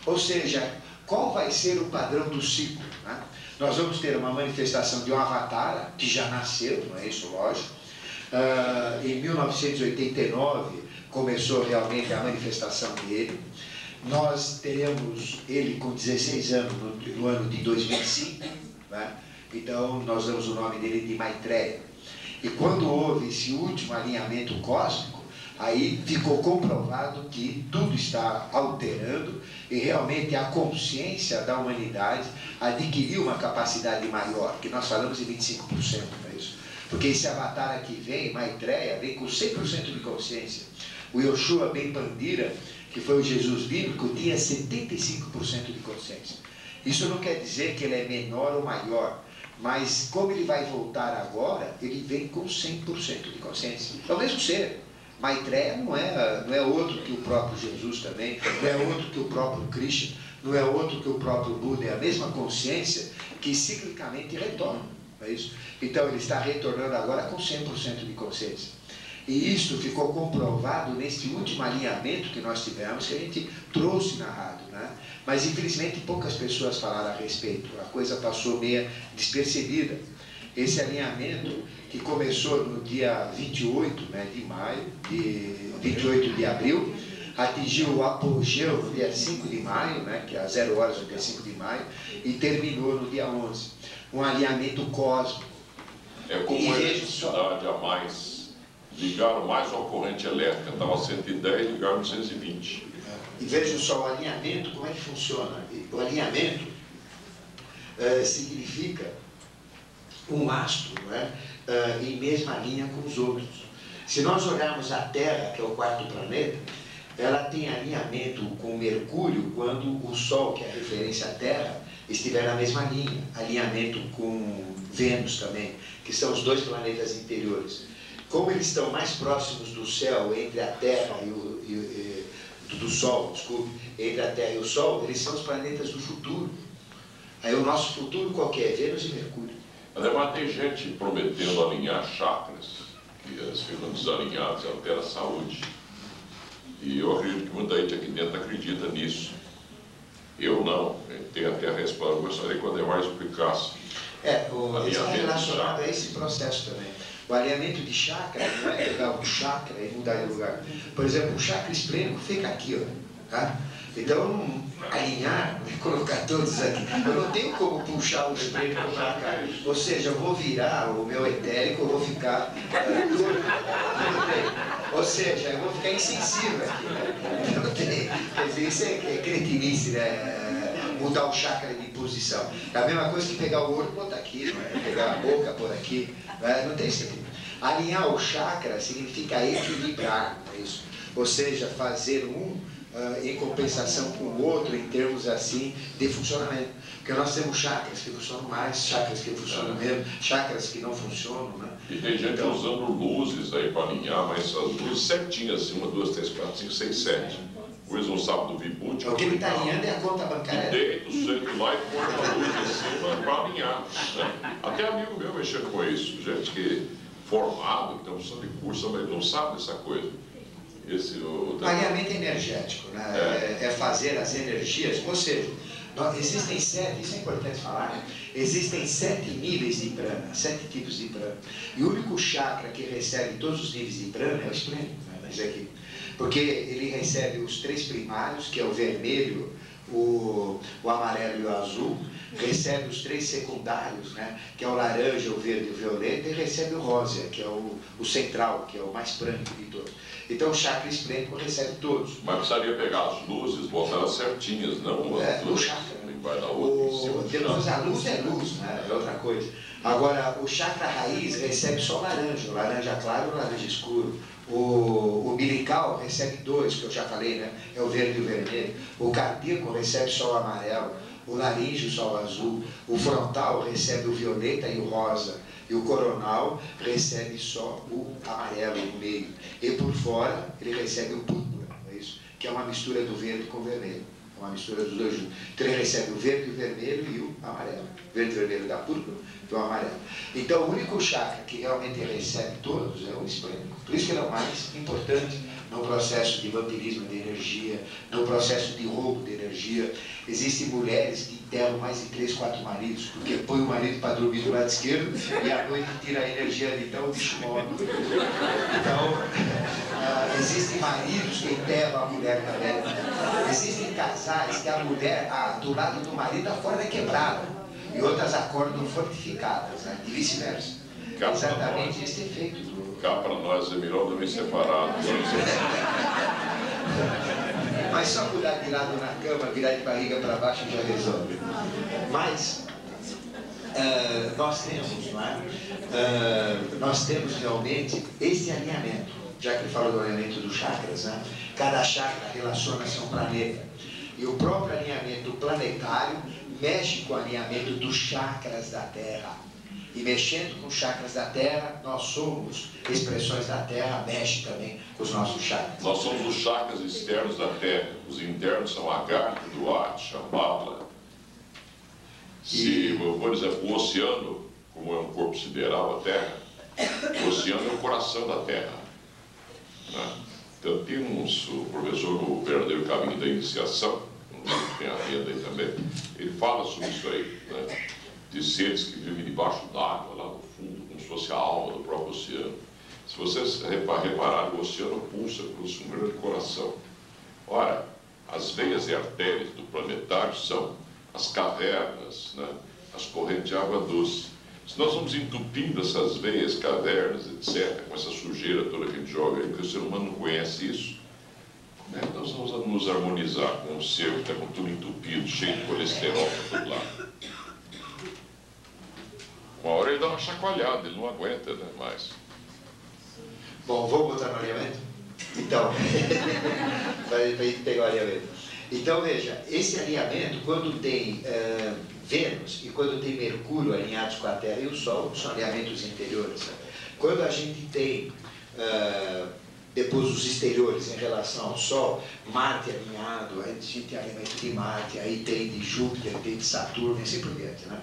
Ou seja, qual vai ser o padrão do ciclo? Né? Nós vamos ter uma manifestação de um avatar, que já nasceu, não é isso, lógico. Em 1989 começou realmente a manifestação dele. Nós teremos ele com 16 anos no ano de 2005, né? Então nós damos o nome dele de Maitreya. E quando houve esse último alinhamento cósmico, aí ficou comprovado que tudo está alterando e realmente a consciência da humanidade adquiriu uma capacidade maior, que nós falamos de 25%, não é isso? Porque esse avatar aqui vem, Maitreya, vem com 100% de consciência. O Yoshua Ben Pandira, que foi o Jesus bíblico, tinha 75% de consciência. Isso não quer dizer que ele é menor ou maior, mas como ele vai voltar agora, ele vem com 100% de consciência. É o mesmo ser. Maitreya não é outro que o próprio Jesus também, não é outro que o próprio Krishna, não é outro que o próprio Buda, é a mesma consciência que ciclicamente retorna. Não é isso? Então ele está retornando agora com 100% de consciência. E isso ficou comprovado nesse último alinhamento que nós tivemos, que a gente trouxe na rádio, né? Mas infelizmente poucas pessoas falaram a respeito, a coisa passou meio despercebida. Esse alinhamento que começou no dia 28, né, de maio, 28 de abril, atingiu o apogeu no dia 5 de maio, né, que é às 0 horas do dia 5 de maio, e terminou no dia 11. Um alinhamento cósmico. É como a eletricidade a mais. Ligaram mais uma corrente elétrica, estava a 110, ligaram 220. E veja só, o alinhamento, como é que funciona? O alinhamento significa um astro, não é? Em mesma linha com os outros. Se nós olharmos a Terra, que é o 4º planeta, ela tem alinhamento com Mercúrio quando o Sol, que é a referência à Terra, estiver na mesma linha. Alinhamento com Vênus também, que são os 2 planetas interiores. Como eles estão mais próximos do céu, entre a Terra do Sol, desculpe, entre a Terra e o Sol, eles são os planetas do futuro. Aí o nosso futuro qual que é? Vênus e Mercúrio. Ademais, tem gente prometendo alinhar chakras, que eles ficam desalinhados e altera a saúde. E eu acredito que muita gente aqui dentro acredita nisso. Eu não. Tem até a resposta. Eu gostaria que o Ademar explicasse. Está relacionado a esse processo também. O alinhamento de chakra não é pegar um chakra e mudar de lugar. Por exemplo, o chakra esplênico fica aqui, ó. Tá? Então, alinhar, colocar todos aqui, eu não tenho como puxar o espelho para cá. Ou seja, eu vou virar o meu etérico, eu vou ficar ou seja, eu vou ficar insensível aqui. Né? Não tem. Quer dizer, isso é cretinice, né? Mudar o chakra de posição. É a mesma coisa que pegar o olho e botar aqui, não é? Pegar a boca, por aqui. Não tem sentido. Alinhar o chakra significa equilibrar, não é isso? Ou seja, fazer em compensação com o outro em termos assim de funcionamento. Porque nós temos chakras que funcionam mais, chakras que funcionam menos, chakras que não funcionam. Né? E tem gente usando luzes aí para alinhar, mas essas luzes certinhas, assim, 1, 2, 3, 4, 5, 6, 7. O eles não sabem do Vibhuti. O que ele está alinhando é a conta bancária. Deita o centro lá e põe a luz em cima para alinhar. Né? Até amigo meu mexendo com isso, gente que formado, que tem opção de curso, mas não sabe dessa coisa. Alinhamento energético, né? É fazer as energias, ou seja, existem 7, isso é importante falar, né? Existem 7 níveis de prana, 7 tipos de prana. E o único chakra que recebe todos os níveis de prana é o esplênico, né? Mas aqui, porque ele recebe os 3 primários, que é o vermelho, o amarelo e o azul, recebe os 3 secundários, né, que é o laranja, o verde e o violeta, e recebe o rosa, que é o central, que é o mais branco de todos. Então o chakra esplênico recebe todos. Mas precisaria pegar as luzes, botar elas certinhas, não o chakra. Vai dar outra depois a luz é luz, né, é outra coisa. Agora, o chakra raiz recebe só o laranja claro e o laranja escuro. O umbilical recebe 2, que eu já falei, né? É o verde e o vermelho. O cardíaco recebe só o amarelo. O laríngeo só o azul. O frontal recebe o violeta e o rosa. E o coronal recebe só o amarelo no meio. E por fora ele recebe o púrpura, não é isso? Que é uma mistura do verde com o vermelho. É uma mistura dos dois juntos. Então ele recebe o verde e o vermelho e o amarelo. O verde e o vermelho da púrpura e o amarelo. Então o único chakra que realmente recebe todos é o esplênico. Por isso que ele é o mais importante no processo de vampirismo de energia, no processo de roubo de energia. Existem mulheres que enterram mais de 3, 4 maridos, porque põe o marido para dormir do lado esquerdo e à noite tira a energia ali, então o bicho morre. Então, existem maridos que enterram a mulher também. Existem casais que a mulher, do lado do marido, a corda é quebrada, e outras acordam fortificadas, né? E vice-versa. Exatamente esse efeito. Cá para nós é melhor dormir separado. Mas só cuidar de lado na cama, virar de barriga para baixo já resolve. Mas nós temos, não é? Nós temos realmente esse alinhamento. Já que ele falou do alinhamento dos chakras, né? Cada chakra relaciona-se a um planeta. E o próprio alinhamento planetário mexe com o alinhamento dos chakras da Terra. E mexendo com os chakras da Terra, nós somos expressões da Terra, mexe também com os nossos chakras. Nós somos os chakras externos da Terra. Os internos são Agartha, Duat, Shambhala. Se, por exemplo, o oceano, como é um corpo sideral, a Terra, o oceano é o coração da Terra. Né? Então, temos o professor no Verdadeiro Caminho da Iniciação, que tem a renda aí também, ele fala sobre isso aí, né? De seres que vivem debaixo d'água, lá no fundo, como se fosse a alma do próprio oceano. Se vocês repararem, o oceano pulsa como se um grande coração. Ora, as veias e artérias do planetário são as cavernas, né? As correntes de água doce. Se nós vamos entupindo essas veias, cavernas, etc., com essa sujeira toda que a gente joga aí, porque o ser humano não conhece isso, como é que nós vamos nos harmonizar com um ser que está com tudo entupido, cheio de colesterol por todo lado? Uma hora ele dá uma chacoalhada, ele não aguenta, né, mais. Bom, vou botar no alinhamento? Então, para a gente pegar o alinhamento. Então, veja, esse alinhamento, quando tem Vênus e quando tem Mercúrio alinhados com a Terra e o Sol, são alinhamentos interiores. Quando a gente tem, depois os exteriores em relação ao Sol, Marte alinhado, aí a gente tem alinhamento de Marte, aí tem de Júpiter, tem de Saturno, e assim por diante, né?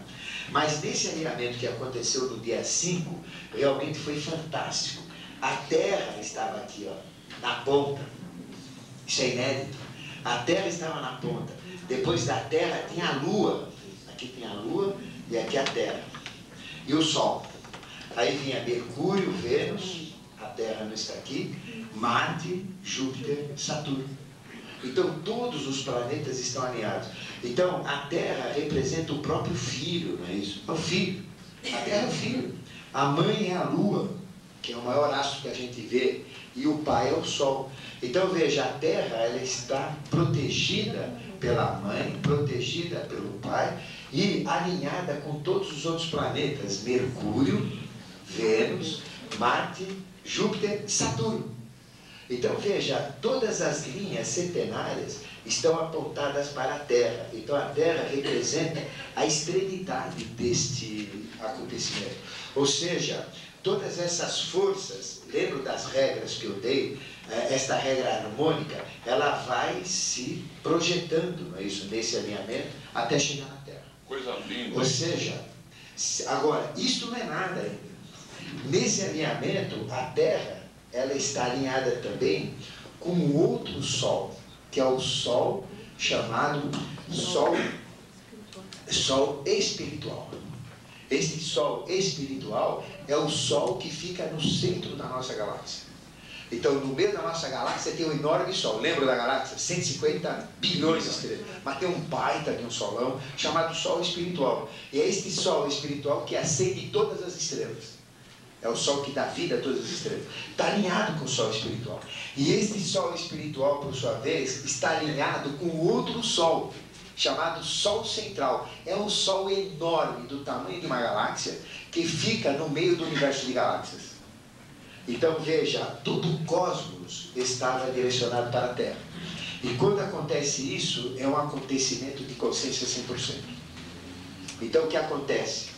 Mas nesse alinhamento que aconteceu no dia 5, realmente foi fantástico. A Terra estava aqui, ó, na ponta. Isso é inédito. A Terra estava na ponta. Depois da Terra tinha a Lua. Aqui tem a Lua e aqui a Terra. E o Sol. Aí vinha Mercúrio, Vênus, a Terra não está aqui, Marte, Júpiter, Saturno. Então todos os planetas estão alinhados. Então a Terra representa o próprio Filho, não é isso? É o Filho. A Terra é o Filho. A Mãe é a Lua, que é o maior astro que a gente vê, e o Pai é o Sol. Então veja, a Terra ela está protegida pela Mãe, protegida pelo Pai e alinhada com todos os outros planetas, Mercúrio, Vênus, Marte, Júpiter, Saturno. Então veja, todas as linhas centenárias estão apontadas para a Terra. Então a Terra representa a extremidade deste acontecimento. Ou seja, todas essas forças, lembro das regras que eu dei, esta regra harmônica, ela vai se projetando, não é isso, nesse alinhamento, até chegar na Terra. Coisa linda. Ou seja, agora, isto não é nada ainda. Nesse alinhamento, a Terra, ela está alinhada também com o outro Sol, que é o Sol chamado Sol espiritual. Este Sol espiritual é o Sol que fica no centro da nossa galáxia. Então, no meio da nossa galáxia tem um enorme Sol. Lembra da galáxia? 150 bilhões de estrelas. Mas tem um baita de um solão chamado Sol espiritual. E é este Sol espiritual que acende todas as estrelas. É o Sol que dá vida a todas as estrelas. Está alinhado com o Sol espiritual. E este Sol espiritual, por sua vez, está alinhado com o outro Sol, chamado Sol central. É um Sol enorme, do tamanho de uma galáxia, que fica no meio do universo de galáxias. Então veja, todo o cosmos estava direcionado para a Terra. E quando acontece isso, é um acontecimento de consciência 100%. Então o que acontece?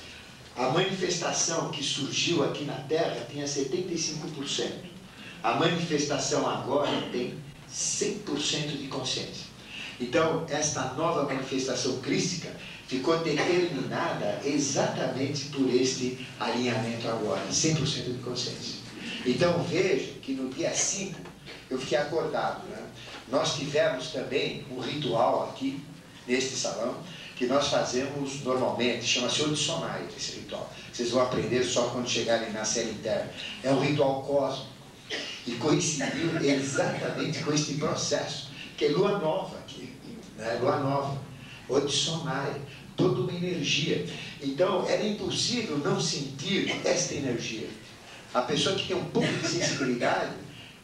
A manifestação que surgiu aqui na Terra tinha 75%. A manifestação agora tem 100% de consciência. Então, esta nova manifestação crística ficou determinada exatamente por este alinhamento agora, 100% de consciência. Então, veja que no dia 5, eu fiquei acordado, né? Nós tivemos também um ritual aqui, neste salão, que nós fazemos normalmente, chama-se Odissonai, esse ritual. Vocês vão aprender só quando chegarem na série interna. É um ritual cósmico. E coincidiu exatamente com este processo, que é lua nova aqui, né? Lua nova, Odissonai, toda uma energia. Então, era impossível não sentir esta energia. A pessoa que tem um pouco de sensibilidade,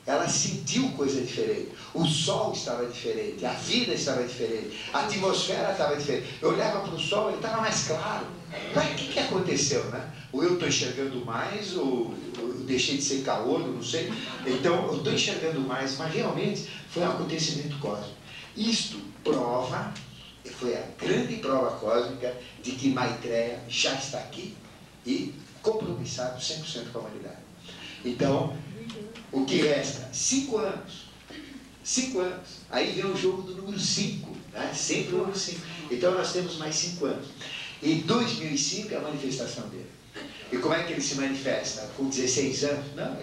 ela sentiu coisa diferente. O sol estava diferente, a vida estava diferente, a atmosfera estava diferente. Eu olhava para o sol, ele estava mais claro. Mas o que aconteceu, né? Ou eu estou enxergando mais, ou eu deixei de ser caolho, não sei. Então, eu estou enxergando mais, mas realmente foi um acontecimento cósmico. Isto prova, foi a grande prova cósmica de que Maitreya já está aqui e compromissado 100% com a humanidade. Então, o que resta? 5 anos. 5 anos. Aí vem o jogo do número 5, né? Sempre o número 5. Então nós temos mais 5 anos. E 2005 é a manifestação dele. E como é que ele se manifesta? Com 16 anos? Não,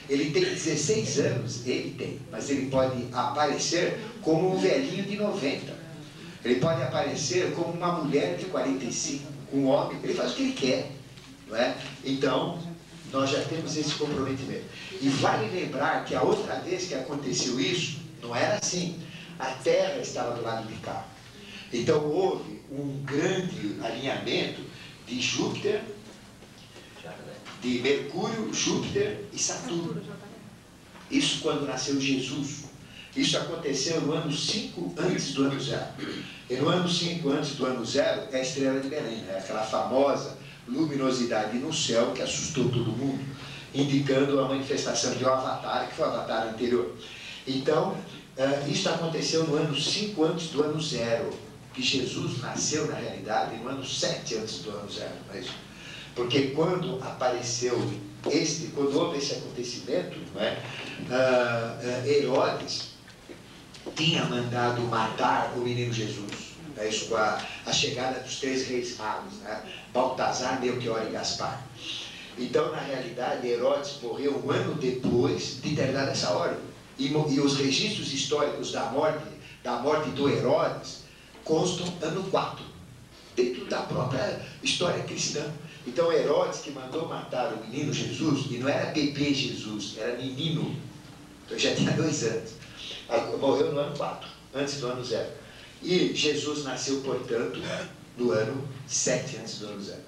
ele tem 16 anos, mas ele pode aparecer como um velhinho de 90. Ele pode aparecer como uma mulher de 45, um homem, ele faz o que ele quer. Não é? Então, nós já temos esse comprometimento. E vale lembrar que a outra vez que aconteceu isso, não era assim. A Terra estava do lado de cá. Então houve um grande alinhamento de Júpiter, de Mercúrio, Júpiter e Saturno. Isso quando nasceu Jesus. Isso aconteceu no ano 5 antes do ano 0. E no ano 5 antes do ano 0 é a estrela de Belém, né? Aquela famosa luminosidade no céu que assustou todo mundo, indicando a manifestação de um avatar, que foi o avatar anterior. Então, isso aconteceu no ano 5 antes do ano 0, que Jesus nasceu, na realidade, no ano 7 antes do ano 0. Não é isso? Porque quando apareceu quando houve esse acontecimento, não é? Herodes tinha mandado matar o menino Jesus. É isso, com a chegada dos 3 reis magos, né? Baltazar, Melchior e Gaspar. Então, na realidade, Herodes morreu um ano depois de ter dado essa ordem. E os registros históricos da morte do Herodes constam ano 4, dentro da própria história cristã. Então, Herodes, que mandou matar o menino Jesus, e não era bebê Jesus, era menino, então já tinha 2 anos. morreu no ano 4, antes do ano 0. E Jesus nasceu, portanto, no ano 7, antes do ano 0.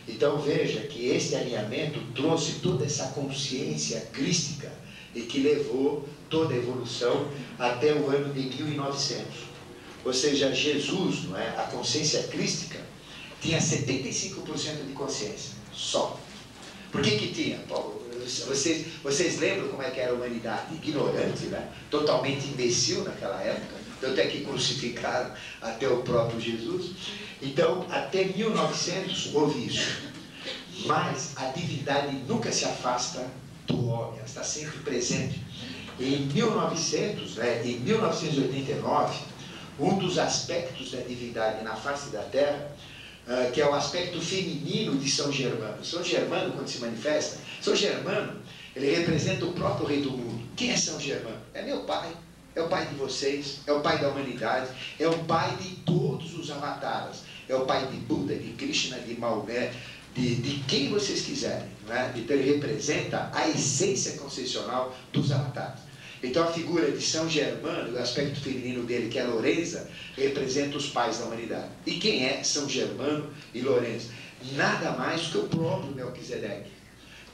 Então veja que esse alinhamento trouxe toda essa consciência crística e que levou toda a evolução até o ano de 1900. Ou seja, Jesus, não é, a consciência crística, tinha 75% de consciência, só. Por que tinha, Paulo? Vocês lembram como é que era a humanidade? Ignorante, né? Totalmente imbecil naquela época, tanto é que crucificaram até o próprio Jesus. Então, até 1900 houve isso. Mas a divindade nunca se afasta do homem, ela está sempre presente. Em 1900, em 1989, um dos aspectos da divindade na face da Terra, que é o aspecto feminino de São Germano. São Germano, quando se manifesta, São Germano, ele representa o próprio rei do mundo. Quem é São Germano? É meu pai, é o pai de vocês, é o pai da humanidade, é o pai de todos os avataras, é o pai de Buda, de Krishna, de Maomé, de quem vocês quiserem, não é? Então ele representa a essência concepcional dos avatares. Então a figura de São Germano, o aspecto feminino dele, que é Lorenza, representa os pais da humanidade. E quem é São Germano e Lorenza? Nada mais que o próprio Melquisedeque.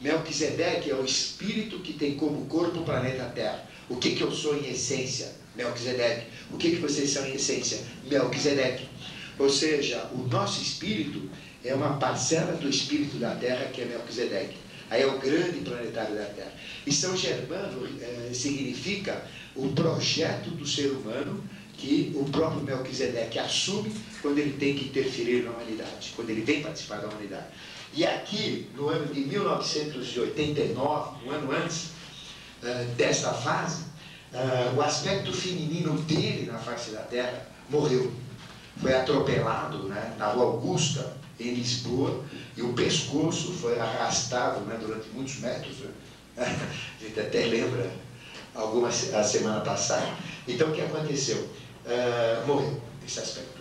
Melquisedeque é o espírito que tem como corpo o planeta Terra. O que eu sou em essência? Melquisedeque. O que vocês são em essência? Melquisedeque. Ou seja, o nosso espírito é uma parcela do espírito da Terra, que é Melquisedeque. Aí é o grande planetário da Terra. E São Germano significa o projeto do ser humano que o próprio Melquisedeque assume quando ele tem que interferir na humanidade, quando ele vem participar da humanidade. E aqui, no ano de 1989, um ano antes desta fase, o aspecto feminino dele na face da Terra morreu. Foi atropelado, né, na Rua Augusta, em Lisboa, e o pescoço foi arrastado, né, durante muitos metros. Né? A gente até lembra a semana passada. Então o que aconteceu? Morreu esse aspecto.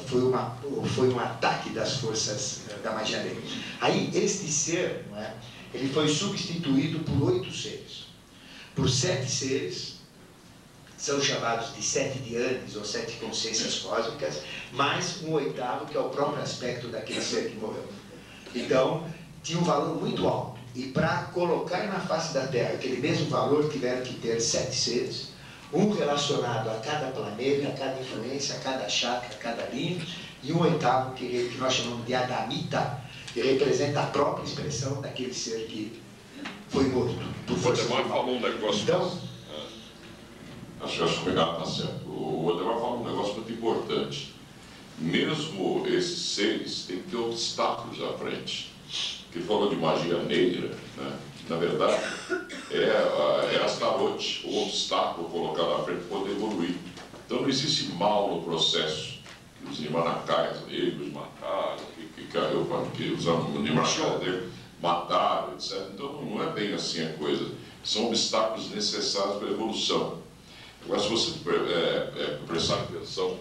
Foi um ataque das forças da magia negra. Aí este ser, não é, ele foi substituído por 8 seres, por 7 seres, são chamados de 7 Dianes ou 7 consciências cósmicas, mais um 8º que é o próprio aspecto daquele ser que morreu. Então tinha um valor muito alto, e para colocar na face da Terra aquele mesmo valor tiveram que ter 7 seres, um relacionado a cada planeta, a cada influência, a cada chakra, a cada linha, e um 8º que nós chamamos de Adamita, que representa a própria expressão daquele ser que foi morto por força do mal. Falou um negócio, então, acho que está certo. O Ademar falou um negócio muito importante. Mesmo esses seres têm que ter obstáculos à frente. Que falou de magia negra, né? Na verdade, é Astaroth, o obstáculo colocado à frente para poder evoluir. Então não existe mal no processo. Os Imanakais negros mataram, que os Imanakais negros mataram, etc. Então não é bem assim a coisa. São obstáculos necessários para a evolução. Agora, se você prestar atenção,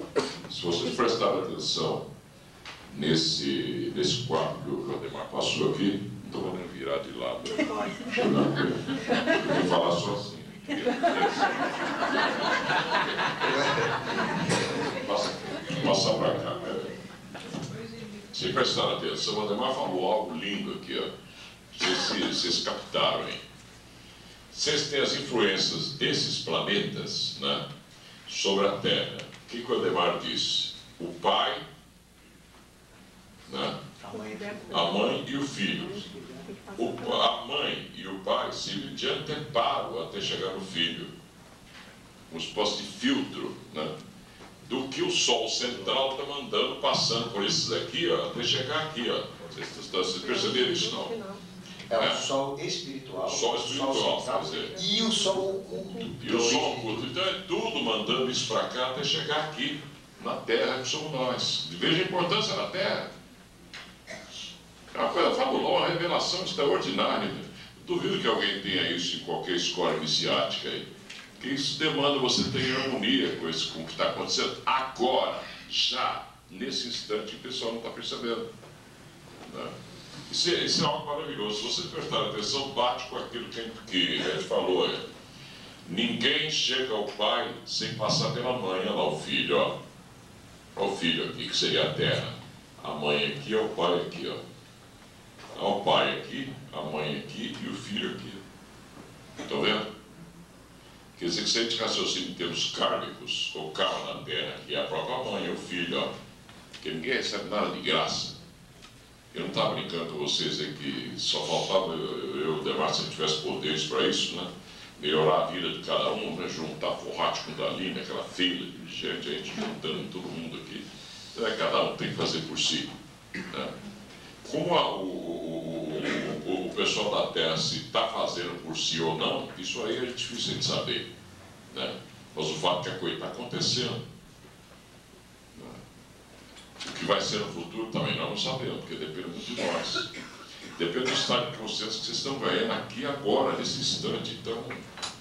se vocês prestarem atenção nesse quadro que o Ademar passou aqui, não estou podendo virar de lado. Eu vou falar sozinho. Passar para cá. Se prestar atenção, o Ademar falou algo lindo aqui. Ó. Vocês captaram, hein? Vocês têm as influências desses planetas, né, sobre a Terra. O que o Ademar disse? O pai, né, a mãe e o filho. A mãe e o pai servem de anteparo até chegar no filho. Uma espécie de filtro, né, do que o Sol central está mandando, passando por esses aqui, ó, até chegar aqui. Ó. Vocês perceberam isso, não? É o Sol espiritual, Sol espiritual, central, e o Sol oculto. E o Sol oculto. Então é tudo mandando isso para cá até chegar aqui, na Terra, que somos nós. Veja a importância da Terra. É uma coisa fabulosa, uma revelação extraordinária. Duvido que alguém tenha isso em qualquer escola iniciática aí. Porque isso demanda você ter harmonia com o que está acontecendo agora, já, nesse instante, que o pessoal não está percebendo. Né? Isso é algo maravilhoso. Se você prestar atenção, bate com aquilo que a gente falou. Ninguém chega ao pai sem passar pela mãe. Olha lá o filho, ó. Olha o filho aqui, que seria a terra. A mãe aqui, ó, o pai aqui, ó. Olha o pai aqui, a mãe aqui e o filho aqui. Estão vendo? Quer dizer que se a gente raciocina em termos kármicos, o karma na terra, que é a própria mãe e o filho, ó. Porque ninguém recebe nada de graça. Eu não estava brincando com vocês aí que só faltava eu Demar, se eu tivesse poderes para isso, né? Melhorar a vida de cada um, né? Juntar forrate com Dali, aquela fila de gente, a gente juntando todo mundo aqui. Cada um tem que fazer por si. Né? Como o pessoal da Terra, se está fazendo por si ou não, isso aí é difícil de saber. Né? Mas o fato é que a coisa está acontecendo. Né? O que vai ser no futuro também nós não sabemos, porque depende muito de nós. Depende do estado de consciência que vocês estão ganhando aqui agora, nesse instante. Então,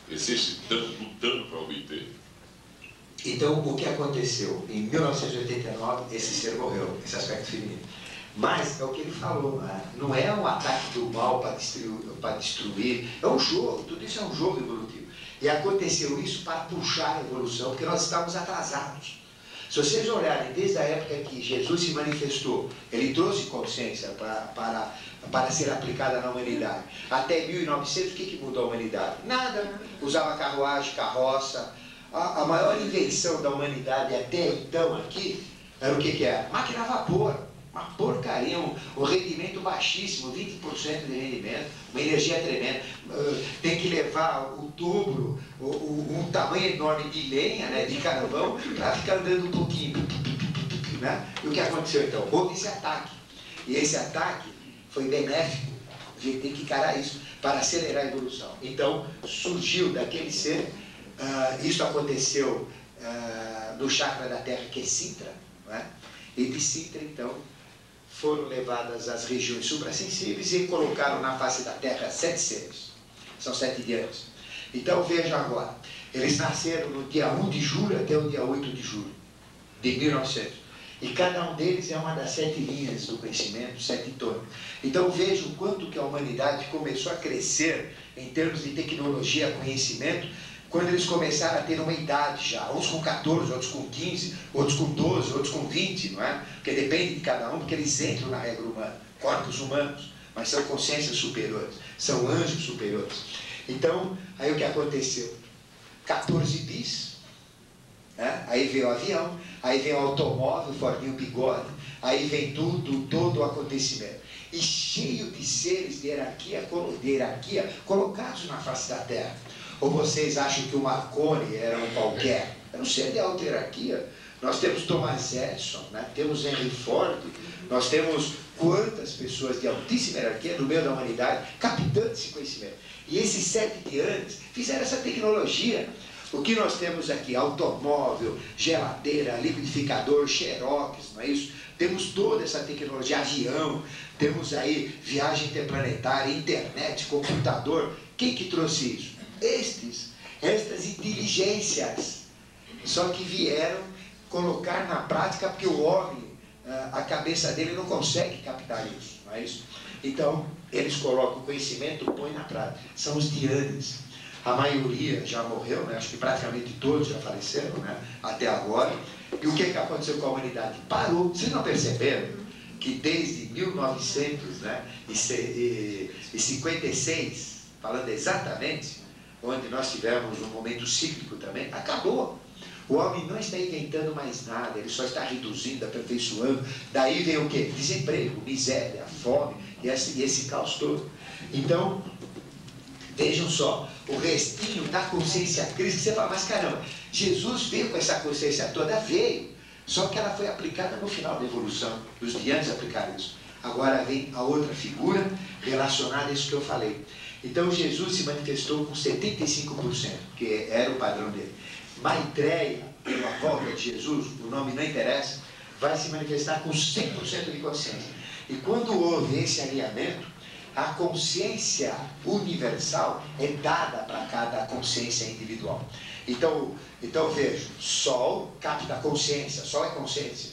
exercitando, lutando para obter. Então, o que aconteceu? Em 1989, esse ser morreu, esse aspecto feminino. Mas é o que ele falou, não é um ataque do mal para destruir, é um jogo, tudo isso é um jogo evolutivo. E aconteceu isso para puxar a evolução, porque nós estávamos atrasados. Se vocês olharem desde a época que Jesus se manifestou, ele trouxe consciência para ser aplicada na humanidade. Até 1900, o que mudou a humanidade? Nada. Usava carruagem, carroça. A maior invenção da humanidade até então aqui era o que era? Máquina a vapor. Uma porcaria, um rendimento baixíssimo, 20% de rendimento, uma energia tremenda. Tem que levar o dobro, um tamanho enorme de lenha, né, de carvão, para ficar andando um pouquinho. Né? E o que aconteceu então? Houve esse ataque. E esse ataque foi benéfico. A gente tem que encarar isso para acelerar a evolução. Então, surgiu daquele ser, isso aconteceu no chakra da Terra, que é Sintra, né? E de Sintra, então, foram levadas às regiões suprassensíveis e colocaram na face da Terra 7 seres. São 7 dias. Então vejam agora, eles nasceram no dia 1 de julho até o dia 8 de julho de 1900. E cada um deles é uma das 7 linhas do conhecimento, 7 torres. Então vejam o quanto que a humanidade começou a crescer em termos de tecnologia, conhecimento, quando eles começaram a ter uma idade já, uns com 14, outros com 15, outros com 12, outros com 20, não é? Porque depende de cada um, porque eles entram na regra humana, corpos humanos, mas são consciências superiores, são anjos superiores. Então, aí o que aconteceu? 14 bis, né? Aí veio o avião, aí vem o automóvel, Fordinho Bigode, aí vem todo o acontecimento. E cheio de seres de hierarquia colocados na face da Terra. Ou vocês acham que o Marconi era um qualquer? Era um ser de alta hierarquia. Nós temos Thomas Edison, né? Temos Henry Ford, nós temos quantas pessoas de altíssima hierarquia no meio da humanidade, captando esse conhecimento. E esses 7 dianos fizeram essa tecnologia. O que nós temos aqui? Automóvel, geladeira, liquidificador, xerox, não é isso? Temos toda essa tecnologia, avião, temos aí viagem interplanetária, internet, computador. Quem que trouxe isso? Estas inteligências, só que vieram colocar na prática, porque o homem, a cabeça dele não consegue captar isso, não é isso? Então, eles colocam o conhecimento, põem na prática. São os Dhyanis. A maioria já morreu, né? Acho que praticamente todos já faleceram, né? Até agora. E o que aconteceu com a humanidade? Parou. Vocês não perceberam que desde 1956, falando exatamente, onde nós tivemos um momento cíclico também, acabou. O homem não está inventando mais nada, ele só está reduzindo, aperfeiçoando. Daí vem o quê? Desemprego, miséria, fome e esse caos todo. Então, vejam só, o restinho da consciência crítica, você fala, mas caramba, Jesus veio com essa consciência toda, veio, só que ela foi aplicada no final da evolução, os Dhyanis aplicaram isso. Agora vem a outra figura relacionada a isso que eu falei. Então Jesus se manifestou com 75%, que era o padrão dele. Maitreya, pela volta de Jesus, o nome não interessa, vai se manifestar com 100% de consciência. E quando houve esse alinhamento, a consciência universal é dada para cada consciência individual. Então vejo, Sol capta a consciência, Sol é consciência.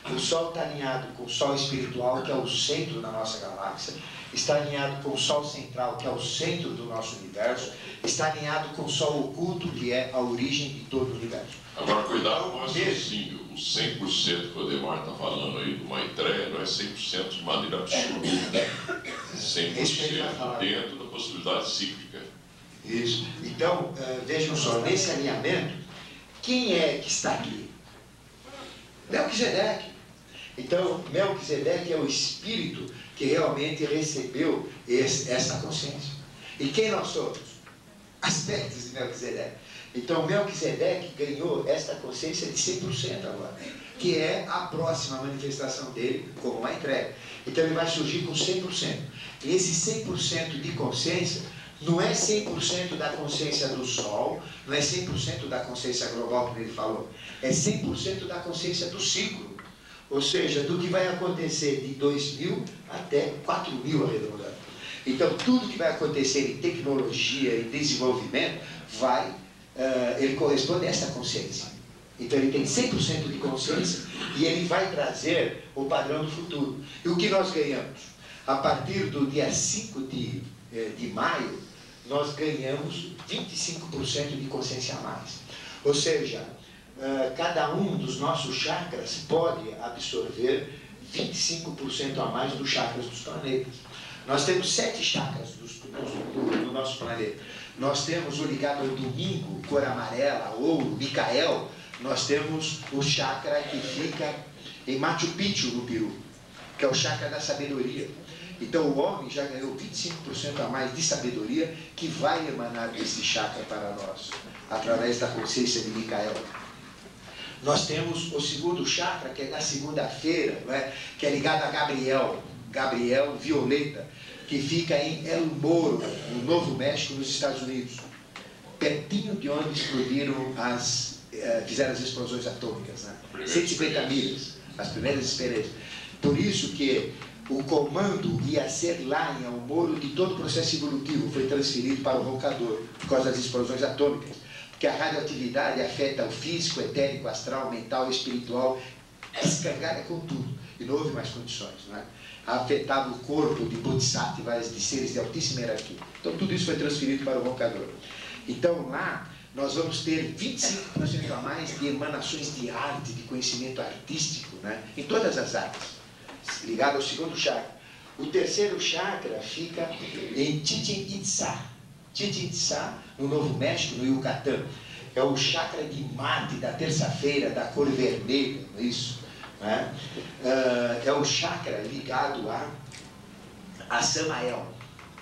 O Sol está alinhado com o Sol espiritual, que é o centro da nossa galáxia, está alinhado com o Sol central, que é o centro do nosso universo, está alinhado com o Sol oculto, que é a origem de todo o universo. Agora, cuidado com o raciocínio. O 100% que o Ademar está falando aí do Maitreya não é 100% de maneira absoluta. 100% dentro da possibilidade cíclica. Isso. Então, vejam só, nesse alinhamento, quem é que está aqui? Melquisedeque. Então, Melquisedeque é o espírito que realmente recebeu essa consciência. E quem nós somos? Aspectos de Melquisedeque. Então, Melquisedeque ganhou esta consciência de 100% agora, que é a próxima manifestação dele como Maitreya. Então, ele vai surgir com 100%. E esse 100% de consciência não é 100% da consciência do Sol, não é 100% da consciência global, como ele falou, é 100% da consciência do ciclo. Ou seja, do que vai acontecer de 2000 até 4000 arredondando. Então, tudo que vai acontecer em tecnologia e desenvolvimento, ele corresponde a essa consciência. Então, ele tem 100% de consciência e ele vai trazer o padrão do futuro. E o que nós ganhamos? A partir do dia 5 de maio, nós ganhamos 25% de consciência a mais. Ou seja, cada um dos nossos chakras pode absorver 25% a mais dos chakras dos planetas. Nós temos 7 chakras do nosso planeta. Nós temos o ligado ao domingo, cor amarela, ouro, Micael. Nós temos o chakra que fica em Machu Picchu, no Peru, que é o chakra da sabedoria. Então o homem já ganhou 25% a mais de sabedoria que vai emanar desse chakra para nós, através da consciência de Micael. Nós temos o segundo chakra, que é da segunda-feira, que é ligado a Gabriel Violeta, que fica em El Moro, no Novo México, nos Estados Unidos, pertinho de onde fizeram as explosões atômicas, 150 milhas, as primeiras experiências. Por isso que o comando ia ser lá em El Moro de todo o processo evolutivo, foi transferido para o Roncador, por causa das explosões atômicas. Porque a radioatividade afeta o físico, etérico, astral, mental, espiritual, escangalha com tudo. E não houve mais condições, afetava o corpo de bodhisattvas, de seres de altíssima hierarquia. Então tudo isso foi transferido para o Roncador. Então lá nós vamos ter 25% a mais de emanações de arte, de conhecimento artístico, em todas as artes, ligado ao segundo chakra. O terceiro chakra fica em Chichen Itzá. Chichen Itzá, no Novo México, no Yucatán. É o chakra de Marte da terça-feira, da cor vermelha, não é isso? É o chakra ligado a Samael,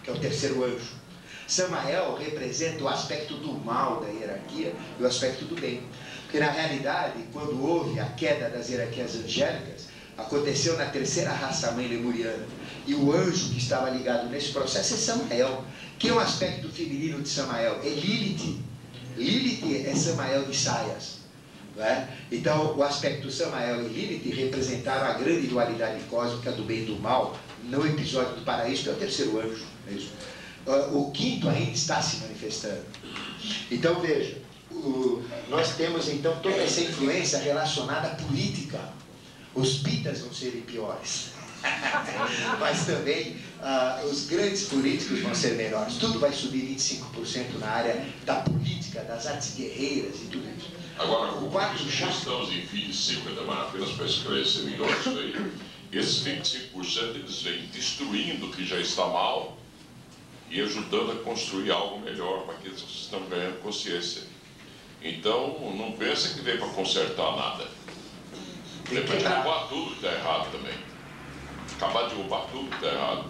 que é o terceiro anjo. Samael representa o aspecto do mal da hierarquia e o aspecto do bem. Porque na realidade, quando houve a queda das hierarquias angélicas, aconteceu na terceira raça-mãe lemuriana. E o anjo que estava ligado nesse processo é Samael. Que é o aspecto feminino de Samael? É Lilith. Lilith é Samael de saias. Então, o aspecto Samael e Lilith representaram a grande dualidade cósmica do bem e do mal no episódio do paraíso, que é o terceiro anjo. É isso. O quinto ainda está se manifestando. Então, veja, nós temos então toda essa influência relacionada à política. Os pitas vão serem piores. Mas também os grandes políticos vão ser melhores. Tudo vai subir 25% na área da política, das artes guerreiras e tudo isso. Agora, o quarto estamos em fim de ciclo, apenas para esclarecer melhor isso aí. Esses 25% eles vêm destruindo o que já está mal e ajudando a construir algo melhor para aqueles que estão ganhando consciência. Então, não pensa que vem para consertar nada. Vem para derrubar tudo que está errado também. Acabar de derrubar tudo que está errado.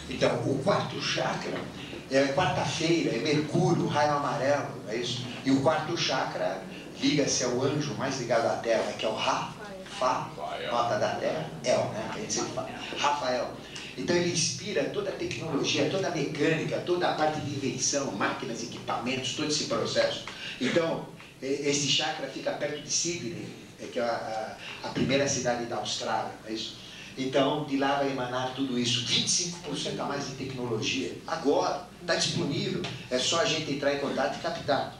Então, o quarto chakra é quarta-feira, é Mercúrio, raio amarelo, é isso? E o quarto chakra liga-se ao anjo mais ligado à Terra, que é o nota da Terra, a gente sempre fala, Rafael. Então ele inspira toda a tecnologia, toda a mecânica, toda a parte de invenção, máquinas, equipamentos, todo esse processo. Então, esse chakra fica perto de Sydney, que é a primeira cidade da Austrália, é isso? Então, de lá vai emanar tudo isso, 25% a mais de tecnologia. Agora, está disponível, é só a gente entrar em contato e captar.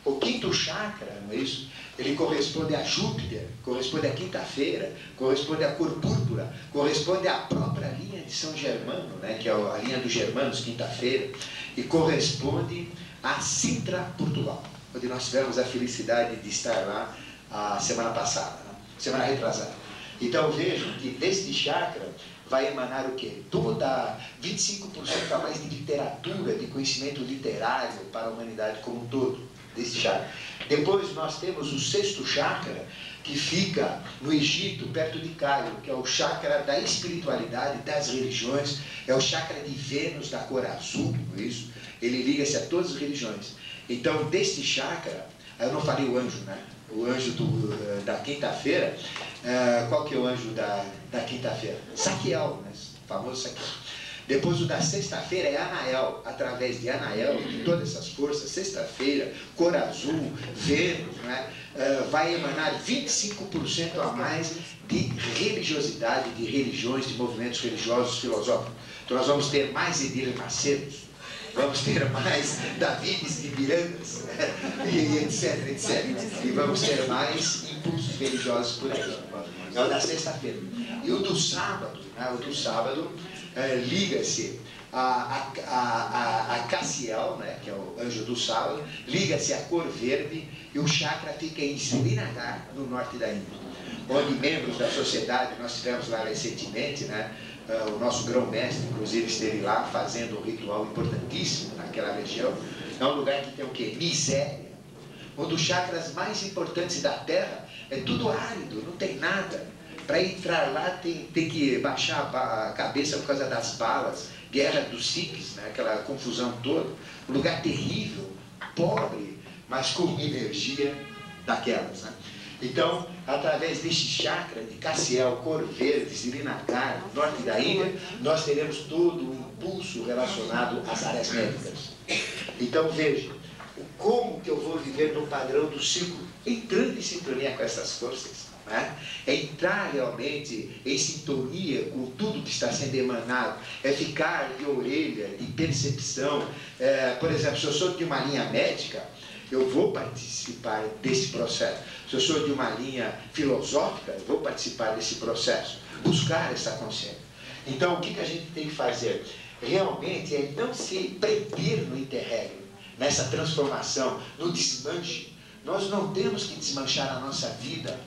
O quinto chakra, não é isso? ele corresponde a Júpiter, corresponde à quinta-feira, corresponde à cor púrpura, corresponde à própria linha de São Germano, né, que é a linha dos germanos, quinta-feira, e corresponde a Sintra, Portugal, onde nós tivemos a felicidade de estar lá a semana passada, né, semana retrasada. Então vejam que deste chakra vai emanar o quê? Toda 25% a mais de literatura, de conhecimento literário para a humanidade como um todo, deste chakra. Depois nós temos o sexto chakra, que fica no Egito, perto de Cairo, que é o chakra da espiritualidade, das religiões, é o chakra de Vênus, da cor azul, isso, ele liga-se a todas as religiões. Então, deste chakra, eu não falei o anjo, né? O anjo da quinta-feira, qual que é o anjo da quinta-feira? Saquiel, né? O famoso Saquiel. Depois o da sexta-feira é Anael, através de Anael, de todas essas forças, sexta-feira, cor azul, Vênus, né? Vai emanar 25% a mais de religiosidade, de religiões, de movimentos religiosos, filosóficos. Então nós vamos ter mais Edir Macedos, vamos ter mais Davides de Mirandas, e etc, etc. E vamos ter mais impulsos religiosos por aí. É o da sexta-feira. E o do sábado, né? O do sábado liga-se a Cassiel, né? Que é o anjo do sábado, liga-se a cor verde, e o chakra fica em Srinagar, no norte da Índia, onde membros da sociedade, nós tivemos lá recentemente, né? O nosso grão-mestre, inclusive, esteve lá fazendo um ritual importantíssimo naquela região. É um lugar que tem o quê? Miséria. Um dos chakras mais importantes da Terra, é tudo árido, não tem nada. Para entrar lá tem que baixar a cabeça por causa das balas, guerra dos Sikhs, né? Aquela confusão toda. Um lugar terrível, pobre, mas com uma energia daquelas, né? Então, através deste chakra de Cassiel, cor verde, Srinagar, norte da Índia, nós teremos todo o impulso relacionado às áreas médicas. Então, veja, como que eu vou viver no padrão do ciclo, entrando em sintonia com essas forças, né? É entrar realmente em sintonia com tudo que está sendo emanado, é ficar de orelha, de percepção. Por exemplo, se eu sou de uma linha médica, eu vou participar desse processo. Se eu sou de uma linha filosófica, eu vou participar desse processo, buscar essa consciência. Então, o que a gente tem que fazer? Realmente é não se prender no interregno, nessa transformação, no desmanche. Nós não temos que desmanchar a nossa vida.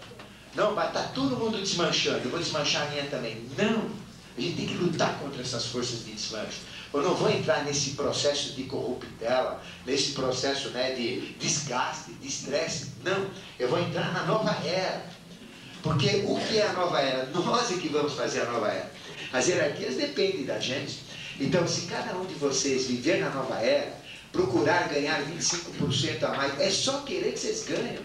Não, vai estar todo mundo desmanchando, eu vou desmanchar a minha também. Não, a gente tem que lutar contra essas forças de desmanche. Eu não vou entrar nesse processo de corruptela, nesse processo, né, de desgaste, de estresse. Não, eu vou entrar na nova era. Porque o que é a nova era? Nós é que vamos fazer a nova era. As hierarquias dependem da gente. Então, se cada um de vocês viver na nova era, procurar ganhar 25% a mais, é só querer que vocês ganham.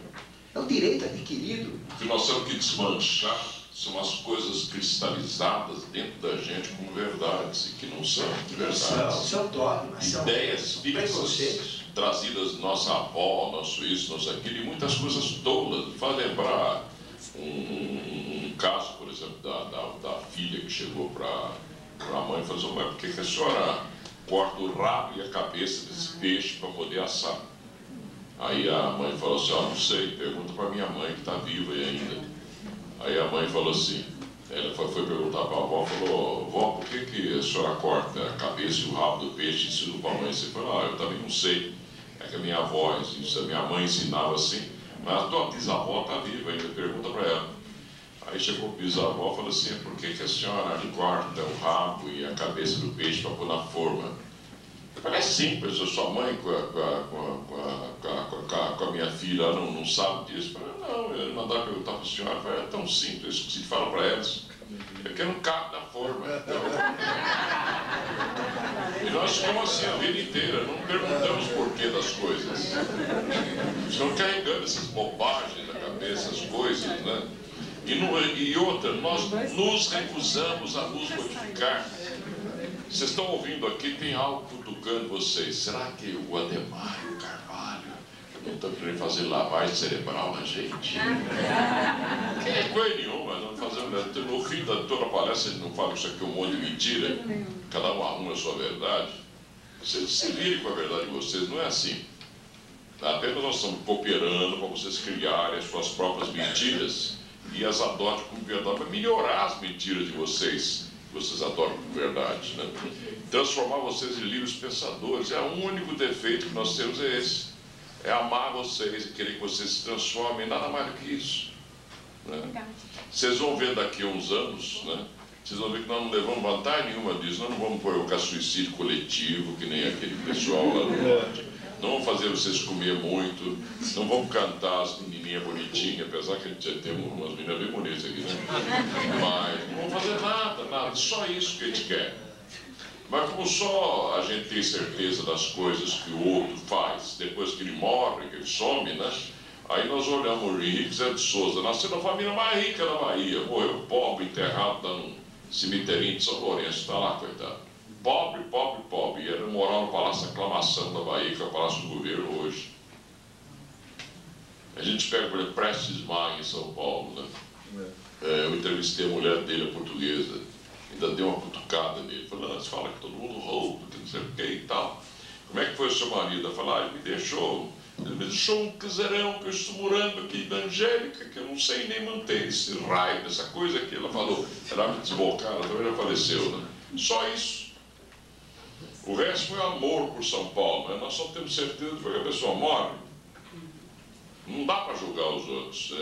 É um direito adquirido. O que nós temos que desmanchar são as coisas cristalizadas dentro da gente como verdades, e que não são verdades. São dogmas, ideias fixas, trazidas de nossa avó, nosso isso, nosso aquilo, e muitas coisas tolas. Me faz lembrar um caso, por exemplo, da filha que chegou para a mãe e falou assim: mas por que a senhora corta o rabo e a cabeça desse peixe para poder assar? Aí a mãe falou assim: não sei, pergunta para minha mãe que está viva ainda. Aí a mãe falou assim, ela foi perguntar para a avó, falou: vó, por que a senhora corta a cabeça e o rabo do peixe e ensinou para a mãe? Você falou: eu também não sei. É que a minha avó, a minha mãe ensinava assim, mas a tua bisavó está viva ainda, pergunta para ela. Aí chegou o bisavó e falou assim: por que a senhora corta o rabo e a cabeça do peixe para pôr na forma? É simples, a sua mãe com a minha filha, ela não sabe disso. Eu falei: não, eu mandar perguntar para a senhora. Falei: é tão simples, se fala para elas, é que não cabe na forma. Então. E nós ficamos assim a vida inteira, não perguntamos porquê das coisas. Estamos carregando essas bobagens na cabeça, as coisas, né? E outra, nós nos recusamos a nos modificar. Vocês estão ouvindo aqui, tem algo cutucando vocês. Será que o Ademar e o Carvalho não estão querendo fazer lavagem cerebral na gente? Que é coisa nenhuma, não fazendo. No fim de toda a palestra, ele não fala que isso aqui é um monte de mentira. Cada um arruma a sua verdade. Vocês se virem com a verdade de vocês, não é assim. Apenas nós estamos cooperando para vocês criarem as suas próprias mentiras e as adotem como verdade, para melhorar as mentiras de vocês, que vocês adotam como verdade, né? Transformar vocês em livres pensadores. É o único defeito que nós temos, é esse. É amar vocês e querer que vocês se transformem, nada mais do que isso, né? Vocês vão ver daqui a uns anos, né? Vocês vão ver que nós não levamos vantagem nenhuma disso. Nós não vamos provocar suicídio coletivo, que nem aquele pessoal lá do norte. Não vamos fazer vocês comer muito. Não vamos cantar as menininhas bonitinhas, apesar que a gente já tem umas meninas bem bonitas aqui, né? Mas não vamos fazer nada. Só isso que a gente quer. Mas como só a gente tem certeza das coisas que o outro faz, depois que ele morre, que ele some, né? Aí nós olhamos o Henrique Zé de Souza, nasceu na família mais rica da Bahia, morreu pobre, enterrado num cemiterinho de São Lourenço, está lá, coitado. Pobre, pobre, pobre. E ele morava no Palácio Aclamação da Bahia, que é o Palácio do Governo hoje. A gente pega, por exemplo, Prestes Maia em São Paulo, né? Eu entrevistei a mulher dele, a portuguesa, ainda deu uma cutucada nele. Falei, não, você fala que todo mundo rouba, que não sei o que e tal. Como é que foi o seu marido? Eu falei, ele me deixou um casarão que eu estou morando aqui da Angélica, que eu não sei nem manter esse raio, dessa coisa que ela falou. Era me desbocada, também já faleceu, né? Só isso. O resto foi amor por São Paulo, né? Nós só temos certeza de que a pessoa morre. Não dá para julgar os outros.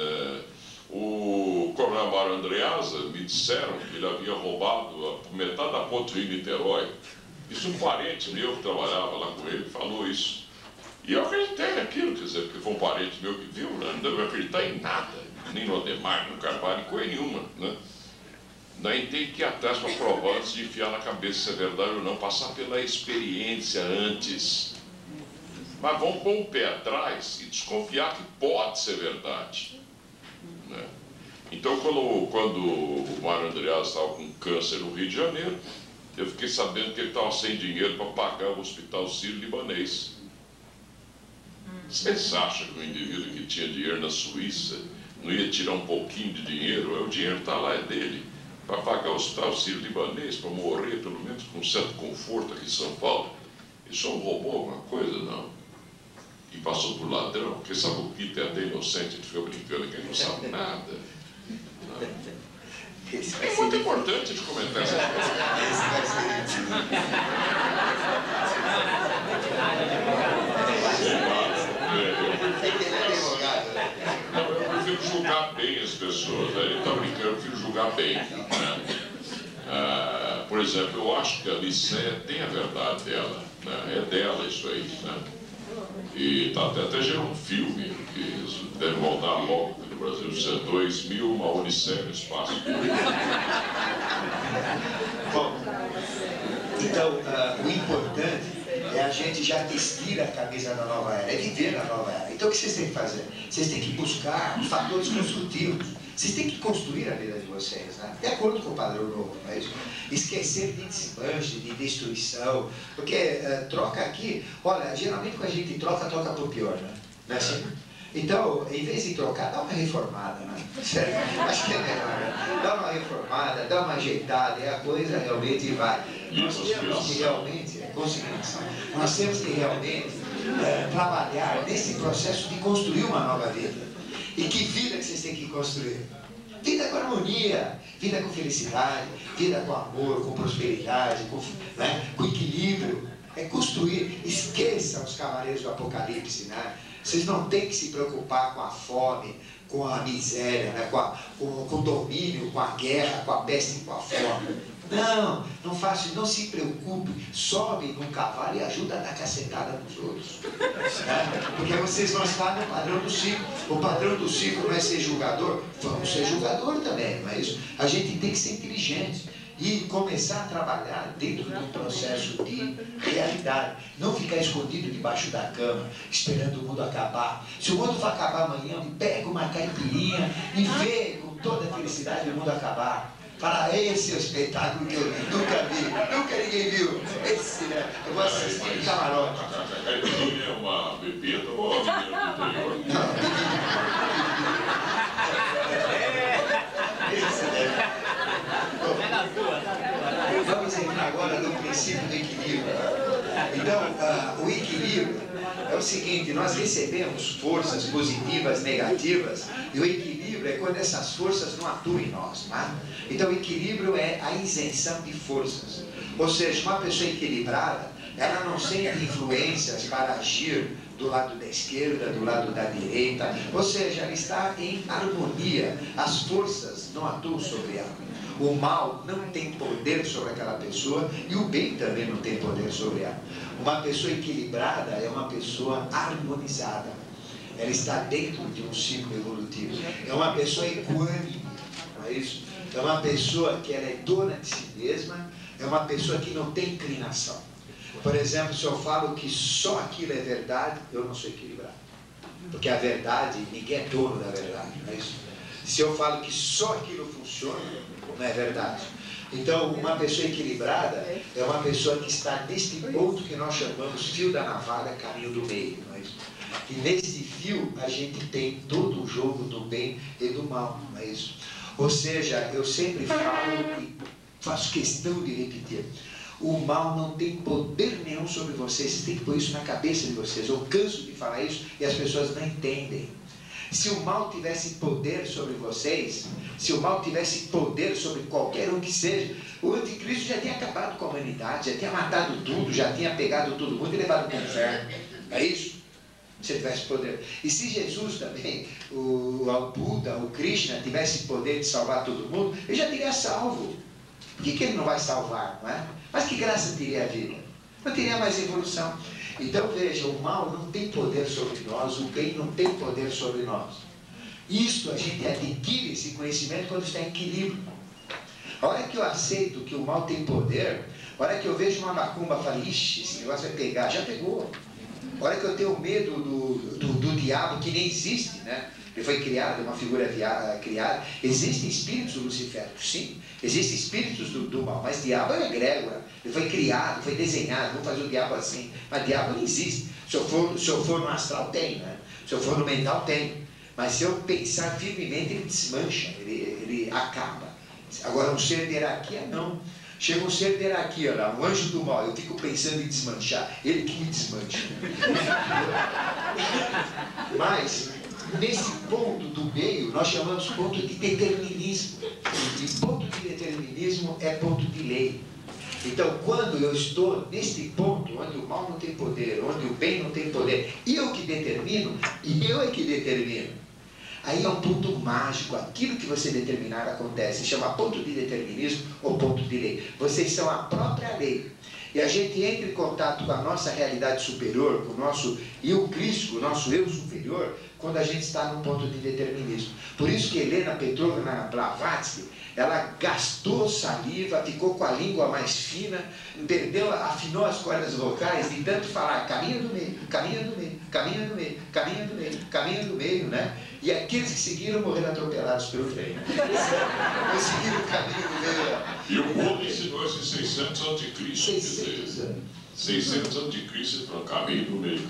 O coronel Mário Andreasa me disseram que ele havia roubado metade da ponte Rio Niterói. Isso um parente meu que trabalhava lá com ele falou isso. E eu acreditei naquilo, quer dizer, porque foi um parente meu que viu, né? Não deu acreditar em nada, nem no Ademar, no Carvalho, em coisa nenhuma, né? Daí tem que ir atrás para provar antes de enfiar na cabeça se é verdade ou não, passar pela experiência antes. Mas vamos pôr um pé atrás e desconfiar que pode ser verdade, né? Então, quando o Mário Andreasa estava com câncer no Rio de Janeiro, eu fiquei sabendo que ele estava sem dinheiro para pagar o Hospital Sírio-Libanês. Vocês acham que o indivíduo que tinha dinheiro na Suíça não ia tirar um pouquinho de dinheiro? O dinheiro está lá, é dele, para pagar o Hospital Sírio-Libanês, para morrer pelo menos com um certo conforto aqui em São Paulo. Ele só roubou alguma coisa? Não. E passou por ladrão, porque sabe o que é até inocente, ele fica brincando que ele não sabe nada. Não. É muito importante de comentar essa coisa. Eu prefiro julgar bem as pessoas, né? Ele está brincando, eu prefiro julgar bem, né? Por exemplo, eu acho que a Liceia tem a verdade dela, né? É dela isso aí, né? E tá até gerando um filme que deve voltar logo no Brasil, isso é 2000, uma Odisseia no espaço. Bom, então, o importante é a gente já vestir a camisa da nova era, é viver na nova era. Então o que vocês têm que fazer? Vocês têm que buscar fatores construtivos. Vocês têm que construir a vida de vocês, né? De acordo com o padrão novo, não é isso? Esquecer de desmanche, de destruição, porque troca aqui, olha, geralmente quando a gente troca por pior, né? Não é assim? Então, em vez de trocar, dá uma reformada, né? Sério, acho que é melhor, né? Dá uma reformada, dá uma ajeitada, e a coisa realmente vai. Nós temos que realmente, nós temos que realmente trabalhar nesse processo de construir uma nova vida. E que vida que vocês têm que construir? Vida com harmonia, vida com felicidade, vida com amor, com prosperidade, com equilíbrio. É construir. Esqueçam os cavaleiros do Apocalipse, né? Vocês não têm que se preocupar com a fome, com a miséria, né? com o domínio, com a guerra, com a peste e com a fome. Não, não faça, não se preocupe, sobe num cavalo e ajuda a dar cacetada nos outros. Né? Porque vocês vão estar no padrão do ciclo. O padrão do ciclo não é ser julgador, vamos ser julgador também, não é isso? A gente tem que ser inteligente e começar a trabalhar dentro de um processo de realidade. Não ficar escondido debaixo da cama, esperando o mundo acabar. Se o mundo for acabar amanhã, pega uma caipirinha e vê com toda a felicidade o mundo acabar. Para esse é o espetáculo que eu nunca vi, nunca ninguém viu. Esse, né? Eu vou assistir em camarote. A caipirinha é uma bebida ou a bebida do interior? Não, esse, né? Vamos entrar agora no princípio do equilíbrio. Então, o equilíbrio é o seguinte, nós recebemos forças positivas, negativas, e o equilíbrio é quando essas forças não atuam em nós, tá? Então o equilíbrio é a isenção de forças. Ou seja, uma pessoa equilibrada, ela não sente influências para agir do lado da esquerda, do lado da direita, ou seja, ela está em harmonia, as forças não atuam sobre ela. O mal não tem poder sobre aquela pessoa e o bem também não tem poder sobre ela. Uma pessoa equilibrada é uma pessoa harmonizada. Ela está dentro de um ciclo evolutivo. É uma pessoa equânime, não é isso? É uma pessoa que ela é dona de si mesma, é uma pessoa que não tem inclinação. Por exemplo, se eu falo que só aquilo é verdade, eu não sou equilibrado. Porque a verdade, ninguém é dono da verdade, não é isso? Se eu falo que só aquilo funciona, não é verdade. Então, uma pessoa equilibrada é uma pessoa que está neste ponto que nós chamamos fio da navalha, caminho do meio, não é isso? E nesse fio a gente tem todo o jogo do bem e do mal, não é isso? Ou seja, eu sempre falo e faço questão de repetir: o mal não tem poder nenhum sobre vocês. Vocês têm que pôr isso na cabeça de vocês. Eu canso de falar isso e as pessoas não entendem. Se o mal tivesse poder sobre vocês, se o mal tivesse poder sobre qualquer um que seja, o anticristo já tinha acabado com a humanidade, já tinha matado tudo, já tinha pegado todo mundo e levado para o inferno. É isso? Se tivesse poder. E se Jesus também, o Buda, o Krishna, tivesse poder de salvar todo mundo, ele já teria salvo. Por que ele não vai salvar, não é? Mas que graça teria a vida? Não teria mais evolução. Então veja, o mal não tem poder sobre nós, o bem não tem poder sobre nós. Isso a gente adquire esse conhecimento quando está em equilíbrio. A hora que eu aceito que o mal tem poder, a hora que eu vejo uma macumba e falo, ixi, esse negócio vai pegar, já pegou. A hora que eu tenho medo do diabo, que nem existe, né? Ele foi criado, uma figura criada. Existem espíritos luciféricos, sim. Existem espíritos do mal, mas diabo é egrégora. Ele foi criado, foi desenhado, vamos fazer o diabo assim. Mas diabo não existe. Se eu for no astral, tem, né? Se eu for no mental, tem. Mas se eu pensar firmemente, ele desmancha, ele acaba. Agora, um ser de hierarquia, não. Chega um ser de hierarquia lá, um anjo do mal, eu fico pensando em desmanchar, ele que me desmancha. Mas, nesse ponto do meio, nós chamamos ponto de determinismo. E ponto de determinismo é ponto de lei. Então, quando eu estou neste ponto, onde o mal não tem poder, onde o bem não tem poder, eu que determino, e eu é que determino. Aí é um ponto mágico, aquilo que você determinar acontece, se chama ponto de determinismo ou ponto de lei. Vocês são a própria lei. E a gente entra em contato com a nossa realidade superior, com o nosso eu crístico, o nosso eu superior, quando a gente está num ponto de determinismo. Por isso que Helena Petrovna Blavatsky, ela gastou saliva, ficou com a língua mais fina, afinou as cordas vocais de tanto falar caminho do meio, caminho do meio, caminho do meio, caminho do meio, caminho do meio, né? E aqueles que seguiram morreram atropelados pelo trem. Eles seguiram o caminho do meio. E o mundo ensinou esses 600 a.C. 600 anos. 600 a.C. para o caminho do meio.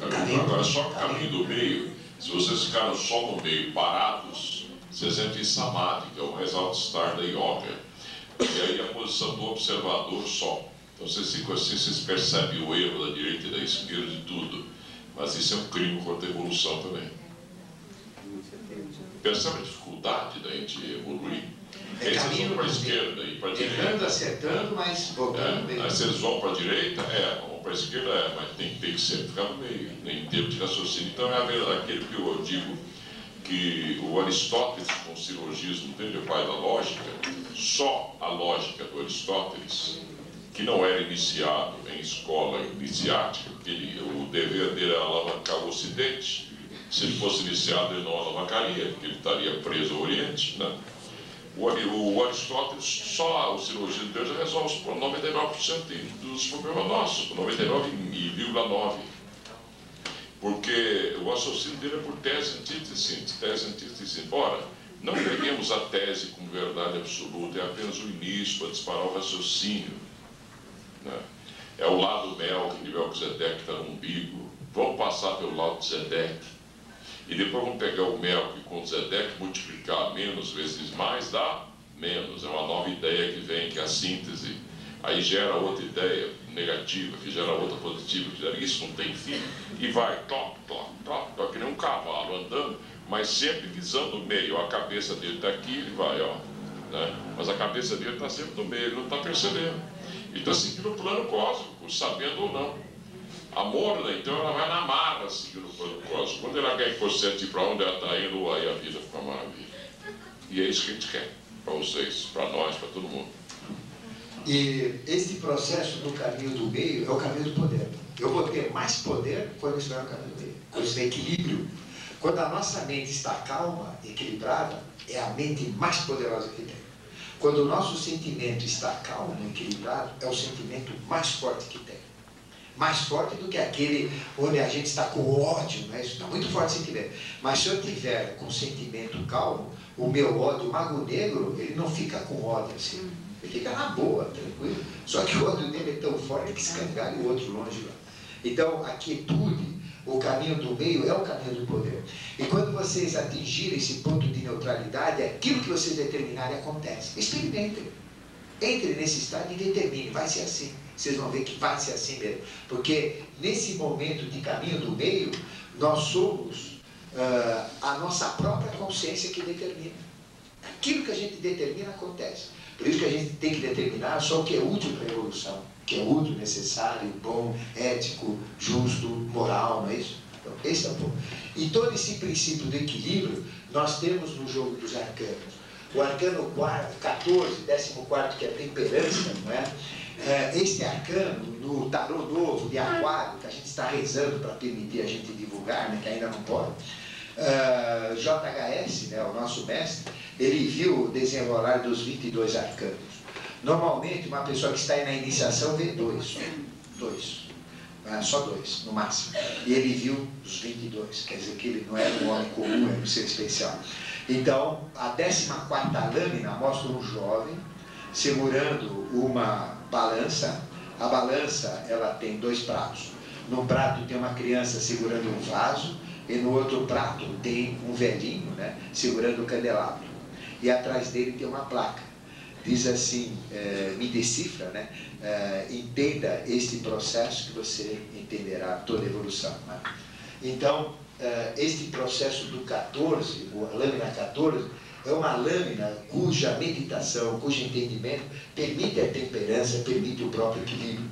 Agora, só o caminho do meio, se vocês ficaram só no meio, parados, vocês entram em Samadhi, que é o mais alto estar da yoga. E aí a posição do observador só. Então vocês ficam assim, vocês percebem o erro da direita e da esquerda e tudo. Mas isso é um crime contra a evolução também. Percebe a dificuldade da gente evoluir? Aí vocês vão para a esquerda e para a direita. Errando, acertando, mas voltando bem. Aí vocês vão para a direita, vão para a esquerda, mas tem que sempre ficar no meio, em termos de raciocínio. Então é a verdade, aquele que eu digo que o Aristóteles, com o silogismo dele, o pai da lógica, só a lógica do Aristóteles, que não era iniciado em escola iniciática, porque o dever dele era alavancar o Ocidente. Se ele fosse iniciado, ele não alavancaria, porque ele estaria preso ao Oriente, né? O Aristóteles, só o silogismo dele já resolve 99% dos problemas nossos, 99,9%. Porque o raciocínio dele é por tese, antítese. Ora, não peguemos a tese como verdade absoluta, é apenas o início para disparar o raciocínio, né? É o lado mel que Melquisedeque está no umbigo. Vamos passar pelo lado de Zedeque. E depois vamos pegar o mel que com o Zedeque multiplicar menos vezes mais dá menos. É uma nova ideia que vem, que é a síntese. Aí gera outra ideia, negativa, que gera outra positiva, que gera isso, não tem fim, e vai, toc, toc, toc, toc, que nem um cavalo andando, mas sempre visando o meio. A cabeça dele está aqui, ele vai, ó, né? Mas a cabeça dele está sempre no meio, ele não está percebendo. Ele está seguindo o plano cósmico, sabendo ou não. A Morna, então, ela vai na marra seguindo o plano cósmico. Quando ela quer consciente para onde ela está indo, aí a vida fica maravilha. E é isso que a gente quer, para vocês, para nós, para todo mundo. E esse processo do caminho do meio é o caminho do poder. Eu vou ter mais poder quando eu estiver no caminho do meio, quando eu estiver em equilíbrio. Quando a nossa mente está calma, equilibrada, é a mente mais poderosa que tem. Quando o nosso sentimento está calmo, equilibrado, é o sentimento mais forte que tem. Mais forte do que aquele onde a gente está com ódio, né? Isso está muito forte o sentimento. Mas se eu tiver com o sentimento calmo, o meu ódio, o mago negro, ele não fica com ódio assim. Ele fica na boa, tranquilo. Só que o ódio dele é tão forte que escangalha o outro longe lá. Então, a quietude, o caminho do meio é o caminho do poder. E quando vocês atingirem esse ponto de neutralidade, aquilo que vocês determinarem acontece. Experimentem. Entre nesse estado e determine, vai ser assim. Vocês vão ver que vai ser assim mesmo. Porque nesse momento de caminho do meio, nós somos a nossa própria consciência que determina. Aquilo que a gente determina acontece. Por isso que a gente tem que determinar só o que é útil para a evolução, o que é útil, necessário, bom, ético, justo, moral, não é isso? Então, esse é o ponto. E todo esse princípio do equilíbrio nós temos no jogo dos arcanos. O arcano 14, 14º, que é a temperança, não é? Este arcano, no tarô novo de Aquário, que a gente está rezando para permitir a gente divulgar, né, que ainda não pode, JHS, né, o nosso mestre, ele viu o desenrolar dos 22 arcanos. Normalmente, uma pessoa que está aí na iniciação vê dois, só dois, no máximo. E ele viu os 22, quer dizer que ele não era um homem comum, era um ser especial. Então, a 14ª lâmina mostra um jovem segurando uma balança. A balança, ela tem dois pratos. Num prato tem uma criança segurando um vaso, e no outro prato tem um velhinho, né, segurando o candelabro. E atrás dele tem uma placa. Diz assim, me decifra, né? Entenda este processo que você entenderá toda a evolução. Né? Então, este processo do 14, a lâmina 14, é uma lâmina cuja meditação, cujo entendimento permite a temperança, permite o próprio equilíbrio.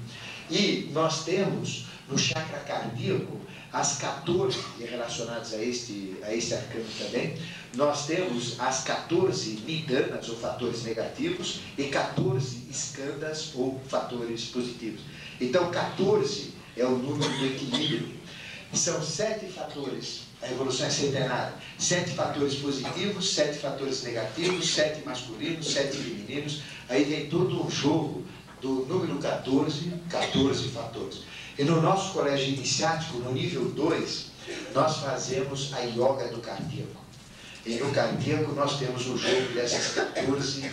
E nós temos no chakra cardíaco as 14, relacionadas a este arcano também, nós temos as 14 nidanas, ou fatores negativos, e 14 skandhas, ou fatores positivos. Então, 14 é o número do equilíbrio. São 7 fatores, a evolução é centenária. 7 fatores positivos, 7 fatores negativos, 7 masculinos, 7 femininos. Aí vem todo um jogo do número 14, 14 fatores. E no nosso colégio iniciático, no nível 2, nós fazemos a yoga do cardíaco. E no cardíaco nós temos o jogo dessas 14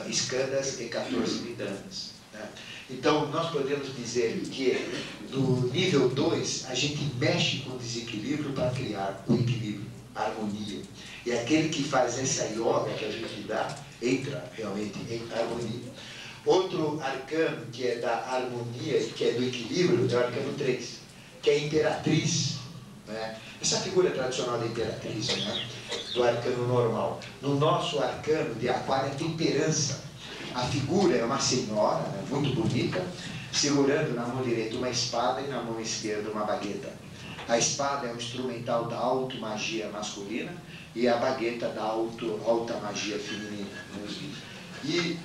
skandhas e 14 nidanas. Né? Então, nós podemos dizer que no nível 2, a gente mexe com o desequilíbrio para criar o equilíbrio, a harmonia. E aquele que faz essa yoga que a gente dá, entra realmente em harmonia. Outro arcano que é da harmonia e que é do equilíbrio é o arcano 3, que é a imperatriz. Né? Essa figura tradicional da imperatriz, né? Do arcano normal. No nosso arcano de Aquário é temperança. A figura é uma senhora, né, muito bonita, segurando na mão direita uma espada e na mão esquerda uma bagueta. A espada é um instrumental da automagia masculina e a bagueta da alta magia feminina. E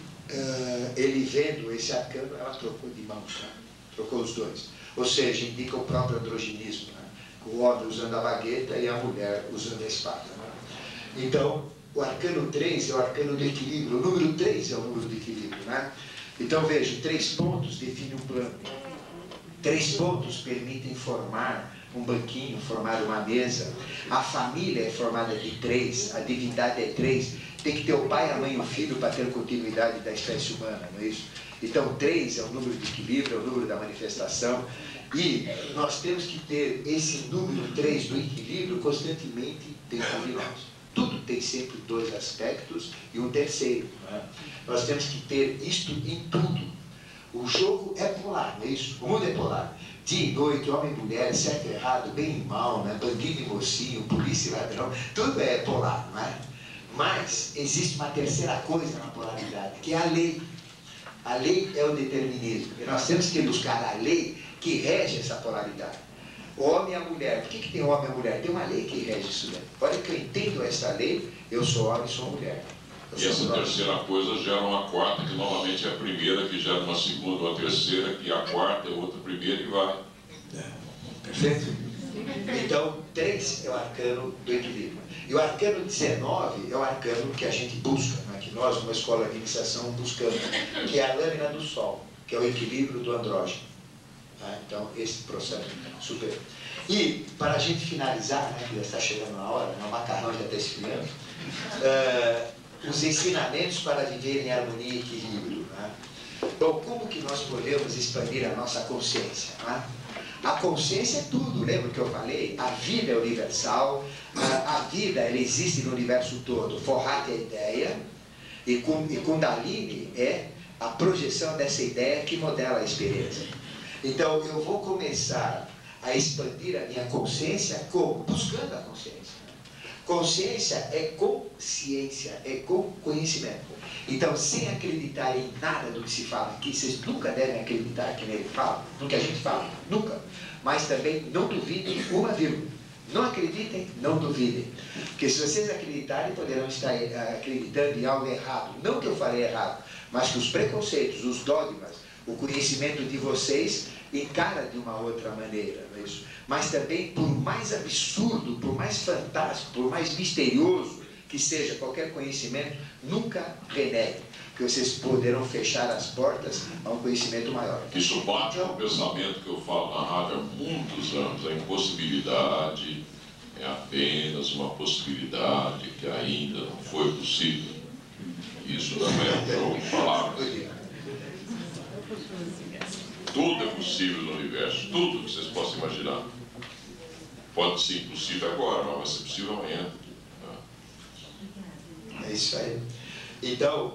ele vendo esse arcano, ela trocou de mãos, né? Trocou os dois. Ou seja, indica o próprio androginismo, né? O homem usando a bagueta e a mulher usando a espada. Né? Então, o arcano 3 é o arcano do equilíbrio. O número 3 é o número do equilíbrio. Né? Então, veja, 3 pontos definem um plano. 3 pontos permitem formar um banquinho, formar uma mesa. A família é formada de 3, a divindade é 3. Tem que ter o pai, a mãe e o filho para ter continuidade da espécie humana, não é isso? Então, 3 é o número de equilíbrio, é o número da manifestação. E nós temos que ter esse número 3 do equilíbrio constantemente dentro de nós. Tudo tem sempre 2 aspectos e um terceiro. Né? Nós temos que ter isto em tudo. O jogo é polar, não é isso? O mundo é polar. Dia e noite, homem e mulher, certo e errado, bem e mal, né? Bandido e mocinho, polícia e ladrão, tudo é polar, não é? Mas existe uma terceira coisa na polaridade, que é a lei. A lei é o determinismo. E nós temos que buscar a lei que rege essa polaridade. O homem e a mulher. Por que tem homem e a mulher? Tem uma lei que rege isso daí. Olha que eu entendo essa lei, eu sou homem e sou mulher. E essa terceira coisa gera uma quarta, que normalmente é a primeira, que gera uma segunda, uma terceira, que a quarta é outra primeira e vai. Perfeito? Então, 3 é o arcano do equilíbrio. E o arcano 19 é o arcano que a gente busca, né? Que nós, numa escola de iniciação, buscamos, que é a lâmina do Sol, que é o equilíbrio do andrógeno. Tá? Então, esse processo super. E, para a gente finalizar, né, que já está chegando na hora, né, o macarrão já está esfriando, os ensinamentos para viver em harmonia e equilíbrio. Né? Bom, como que nós podemos expandir a nossa consciência? Né? A consciência é tudo, lembra que eu falei? A vida é universal, a vida ela existe no universo todo. Forrat é a ideia, e Kundalini é a projeção dessa ideia que modela a experiência. Então, eu vou começar a expandir a minha consciência como? Buscando a consciência. Consciência é consciência, é com conhecimento. Então, sem acreditar em nada do que se fala aqui, vocês nunca devem acreditar que nele fala, no que a gente fala, nunca. Mas também não duvidem uma vírgula. Não acreditem, não duvidem. Porque se vocês acreditarem, poderão estar acreditando em algo errado. Não que eu falei errado, mas que os preconceitos, os dogmas, o conhecimento de vocês encara de uma outra maneira, não é isso? Mas também, por mais absurdo, por mais fantástico, por mais misterioso que seja qualquer conhecimento, nunca renegue, porque vocês poderão fechar as portas a um conhecimento maior. Isso bate com o pensamento que eu falo na rádio há muitos anos. A impossibilidade é apenas uma possibilidade que ainda não foi possível. Isso também é um jogo de palavras. Tudo é possível no universo, tudo que vocês possam imaginar. Pode ser impossível agora, mas vai ser possível amanhã. É isso aí. Então,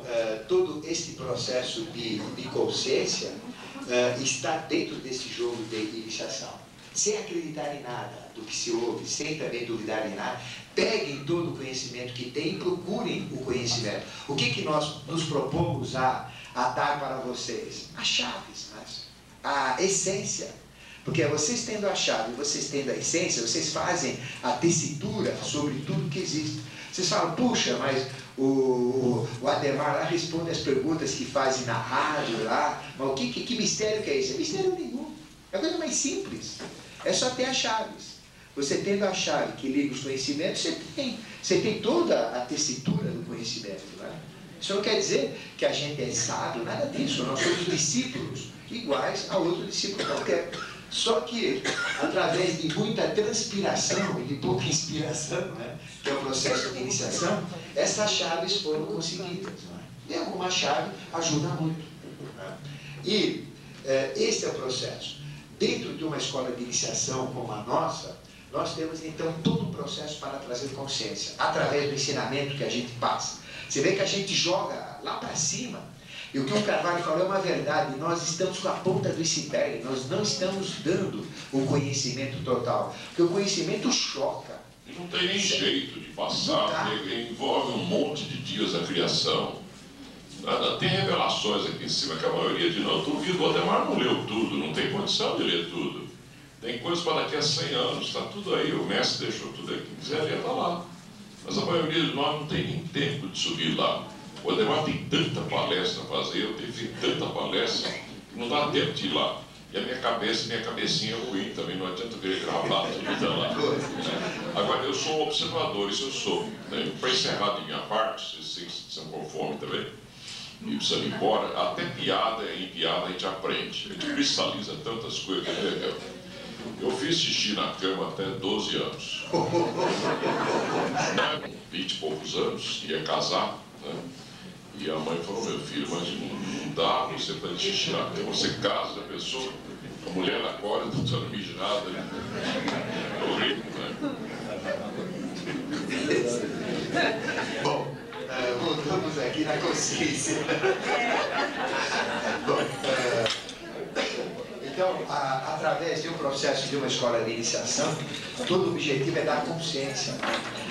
todo esse processo de consciência está dentro desse jogo de iniciação. Sem acreditar em nada do que se ouve, sem também duvidar em nada, peguem todo o conhecimento que tem e procurem o conhecimento. O que nós nos propomos a dar para vocês? As chaves, a essência. Porque vocês tendo a chave, vocês tendo a essência, vocês fazem a tessitura sobre tudo que existe. Vocês falam, puxa, mas o Ademar lá responde as perguntas que fazem na rádio lá, mas que mistério que é esse? É mistério nenhum. É a coisa mais simples. É só ter as chaves. Você tendo a chave que liga os conhecimentos, você tem toda a tessitura do conhecimento. Né? Isso não quer dizer que a gente é sábio, nada disso. Nós somos discípulos iguais a outro discípulo qualquer. Só que, através de muita transpiração e de pouca inspiração, né, que é o processo de iniciação, essas chaves foram conseguidas. Né? E alguma chave ajuda muito. Né? E esse é o processo. Dentro de uma escola de iniciação como a nossa, nós temos então todo um processo para trazer consciência, através do ensinamento que a gente passa. Você vê que a gente joga lá para cima. E o que o Carvalho falou é uma verdade, nós estamos com a ponta do iceberg, nós não estamos dando o conhecimento total, porque o conhecimento choca. E não tem nem jeito de passar, envolve um monte de dias da criação. Tem revelações aqui em cima que a maioria de nós, duvido, o Ademar não leu tudo, não tem condição de ler tudo. Tem coisas para daqui a 100 anos, está tudo aí, o mestre deixou tudo aí, quem quiser ler está lá. Mas a maioria de nós não tem nem tempo de subir lá. O Ademar tem tanta palestra a fazer, eu tenho feito tanta palestra, que não dá tempo de ir lá. E a minha cabecinha é ruim também, não adianta querer gravar tudo lá. Agora, eu sou um observador, isso eu sou. Né? Para encerrar de minha parte, vocês estão com fome também, e precisa ir embora, até piada, em piada a gente aprende. A gente cristaliza tantas coisas. Né? Eu fiz xixi na cama até 12 anos. Né? Com 20 e poucos anos, ia casar. Né? E a mãe falou, meu filho, mas não dá você fazer xixi na cama. Você casa, a pessoa, a mulher acorda, não está mijada. Né? É horrível, né? Bom, voltamos aqui na consciência. Bom, Então, através de um processo de uma escola de iniciação, todo o objetivo é dar consciência,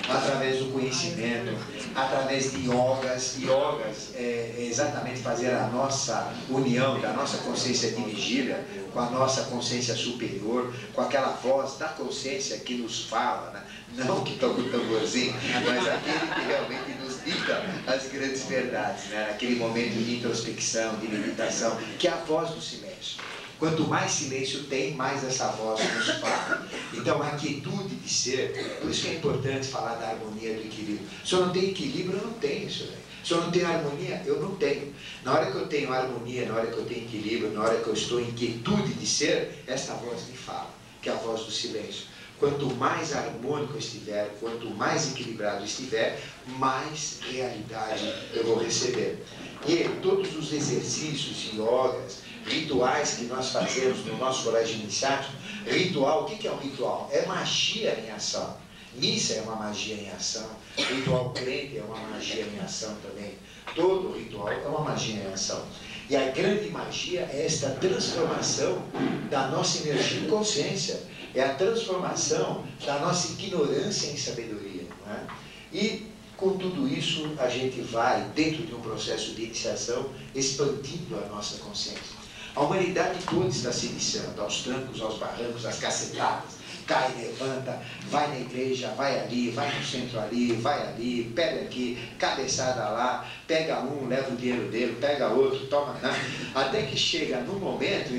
através do conhecimento, através de yogas. Yogas é exatamente fazer a nossa união da nossa consciência de vigília com a nossa consciência superior, com aquela voz da consciência que nos fala, né? Não que toca o tamborzinho, mas aquele que realmente nos dita as grandes verdades, né? Aquele momento de introspecção, de meditação, que é a voz do silêncio. Quanto mais silêncio tem, mais essa voz nos fala. Então, a quietude de ser, por isso que é importante falar da harmonia, do equilíbrio. Se eu não tenho equilíbrio, eu não tenho isso aí. Se eu não tenho harmonia, eu não tenho. Na hora que eu tenho harmonia, na hora que eu tenho equilíbrio, na hora que eu estou em quietude de ser, esta voz me fala, que é a voz do silêncio. Quanto mais harmônico eu estiver, quanto mais equilibrado eu estiver, mais realidade eu vou receber. E todos os exercícios, yogas, rituais que nós fazemos no nosso colégio iniciático, ritual, o que é um ritual? É magia em ação. Missa é uma magia em ação, ritual crente é uma magia em ação também. Todo ritual é uma magia em ação. E a grande magia é esta transformação da nossa energia em consciência. É a transformação da nossa ignorância em sabedoria. Não é? E com tudo isso, a gente vai, dentro de um processo de iniciação, expandindo a nossa consciência. A humanidade toda está se iniciando, aos trancos, aos barrancos, às cacetadas. Cai, levanta, vai na igreja, vai ali, vai no centro ali, vai ali, pega aqui, cabeçada lá, pega um, leva o dinheiro dele, pega outro, toma, né? Até que chega no momento,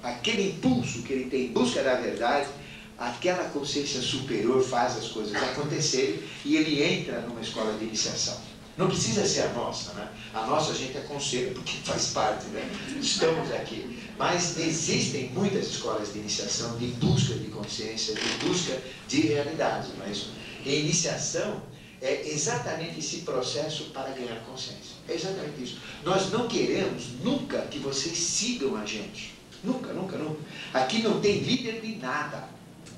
aquele impulso que ele tem em busca da verdade, aquela consciência superior faz as coisas acontecerem e ele entra numa escola de iniciação. Não precisa ser a nossa, né? A nossa a gente aconselha porque faz parte, né? Estamos aqui. Mas existem muitas escolas de iniciação de busca de consciência, de busca de realidade, não é isso? E iniciação é exatamente esse processo para ganhar consciência. É exatamente isso. Nós não queremos nunca que vocês sigam a gente. Nunca, nunca, nunca. Aqui não tem líder de nada.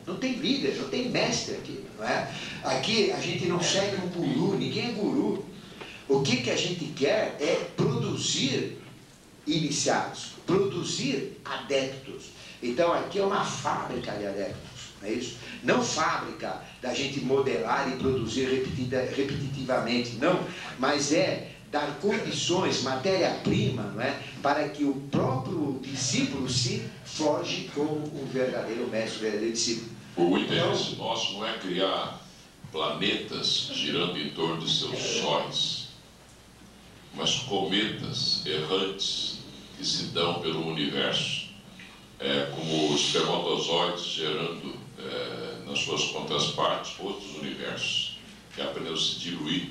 Não tem líder, não tem mestre aqui, não é? Aqui a gente não segue um guru, ninguém é guru. O que a gente quer é produzir iniciados, produzir adeptos. Então aqui é uma fábrica de adeptos, não é isso? Não fábrica da gente modelar e produzir repetitivamente, não, mas é dar condições, matéria-prima, não é? Para que o próprio discípulo se forje como um verdadeiro mestre, um verdadeiro discípulo. O interesse nosso não é criar planetas girando em torno de seus sóis, mas cometas errantes que se dão pelo universo, como espermatozoides gerando nas suas contrapartes outros universos, que aprendeu a se diluir,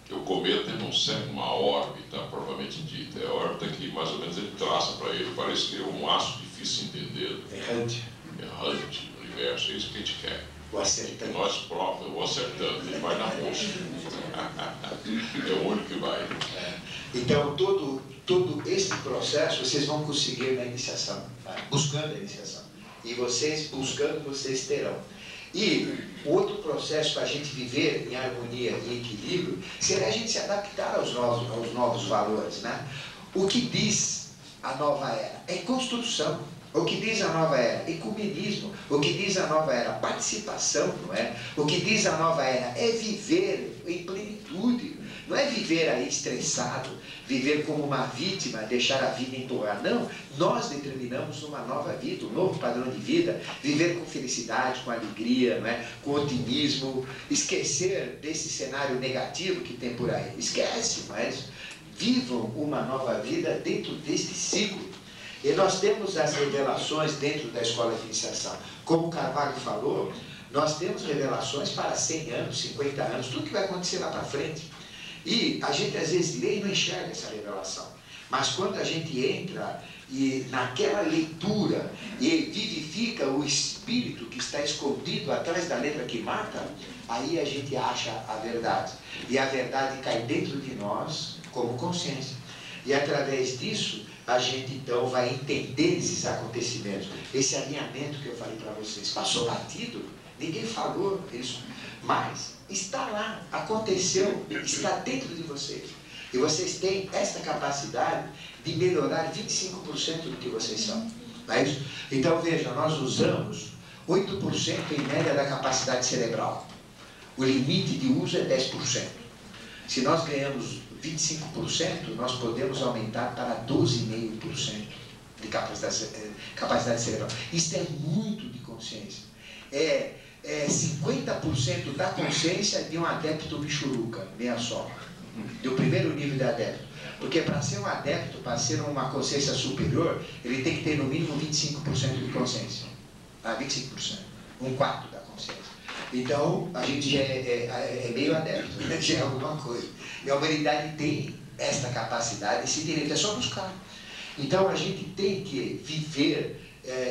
que o cometa não segue uma órbita propriamente dita, é a órbita que mais ou menos ele traça para ele, parece que é um aço difícil de entender. Errante no universo, é isso que a gente quer. O acertante. Nós próprios, o acertante, ele vai na mosca. É o único que vai. Então, todo esse processo vocês vão conseguir na iniciação, tá? Buscando a iniciação. E vocês, buscando, vocês terão. E o outro processo para a gente viver em harmonia e equilíbrio será a gente se adaptar aos novos valores, né? O que diz a nova era é construção. O que diz a nova era? Ecumenismo. O que diz a nova era? Participação, não é? O que diz a nova era? É viver em plenitude. Não é viver aí estressado, viver como uma vítima, deixar a vida entorrar. Não, nós determinamos uma nova vida, um novo padrão de vida, viver com felicidade, com alegria, não é? Com otimismo, esquecer desse cenário negativo que tem por aí. Esquece, mas vivam uma nova vida dentro deste ciclo. E nós temos as revelações dentro da escola de iniciação. Como o Carvalho falou, nós temos revelações para 100 anos, 50 anos, tudo que vai acontecer lá para frente. E a gente às vezes lê e não enxerga essa revelação. Mas quando a gente entra e naquela leitura e vivifica o espírito que está escondido atrás da letra que mata, aí a gente acha a verdade. E a verdade cai dentro de nós como consciência. E através disso, a gente então vai entender esses acontecimentos, esse alinhamento que eu falei para vocês. Passou batido, ninguém falou isso, mas está lá, aconteceu, está dentro de vocês. E vocês têm essa capacidade de melhorar 25% do que vocês são. Não é isso? Então, veja, nós usamos 8% em média da capacidade cerebral. O limite de uso é 10%. Se nós ganhamos 25%, nós podemos aumentar para 12,5% de capacidade cerebral. Isso é muito de consciência. É 50% da consciência de um adepto Michuruca, meia só. Do primeiro nível de adepto. Porque para ser um adepto, para ser uma consciência superior, ele tem que ter no mínimo 25% de consciência. 25%. 1/4 da consciência. Então, a gente já é meio adepto, né? Já é alguma coisa. E a humanidade tem esta capacidade, esse direito, é só buscar. Então, a gente tem que viver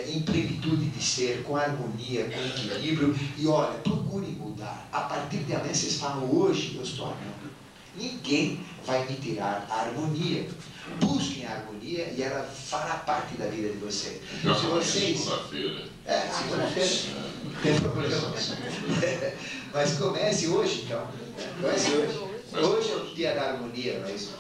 em plenitude de ser, com harmonia, com equilíbrio. E olha, procure mudar. A partir de amanhã, vocês falam, hoje eu estou amando. Ninguém vai me tirar a harmonia. Busquem a harmonia e ela fará parte da vida de vocês. Se vocês... Segunda-feira. Segunda-feira. Não tem problema. Mas comece hoje, então. Comece hoje. Hoje é o dia da harmonia, não é isso?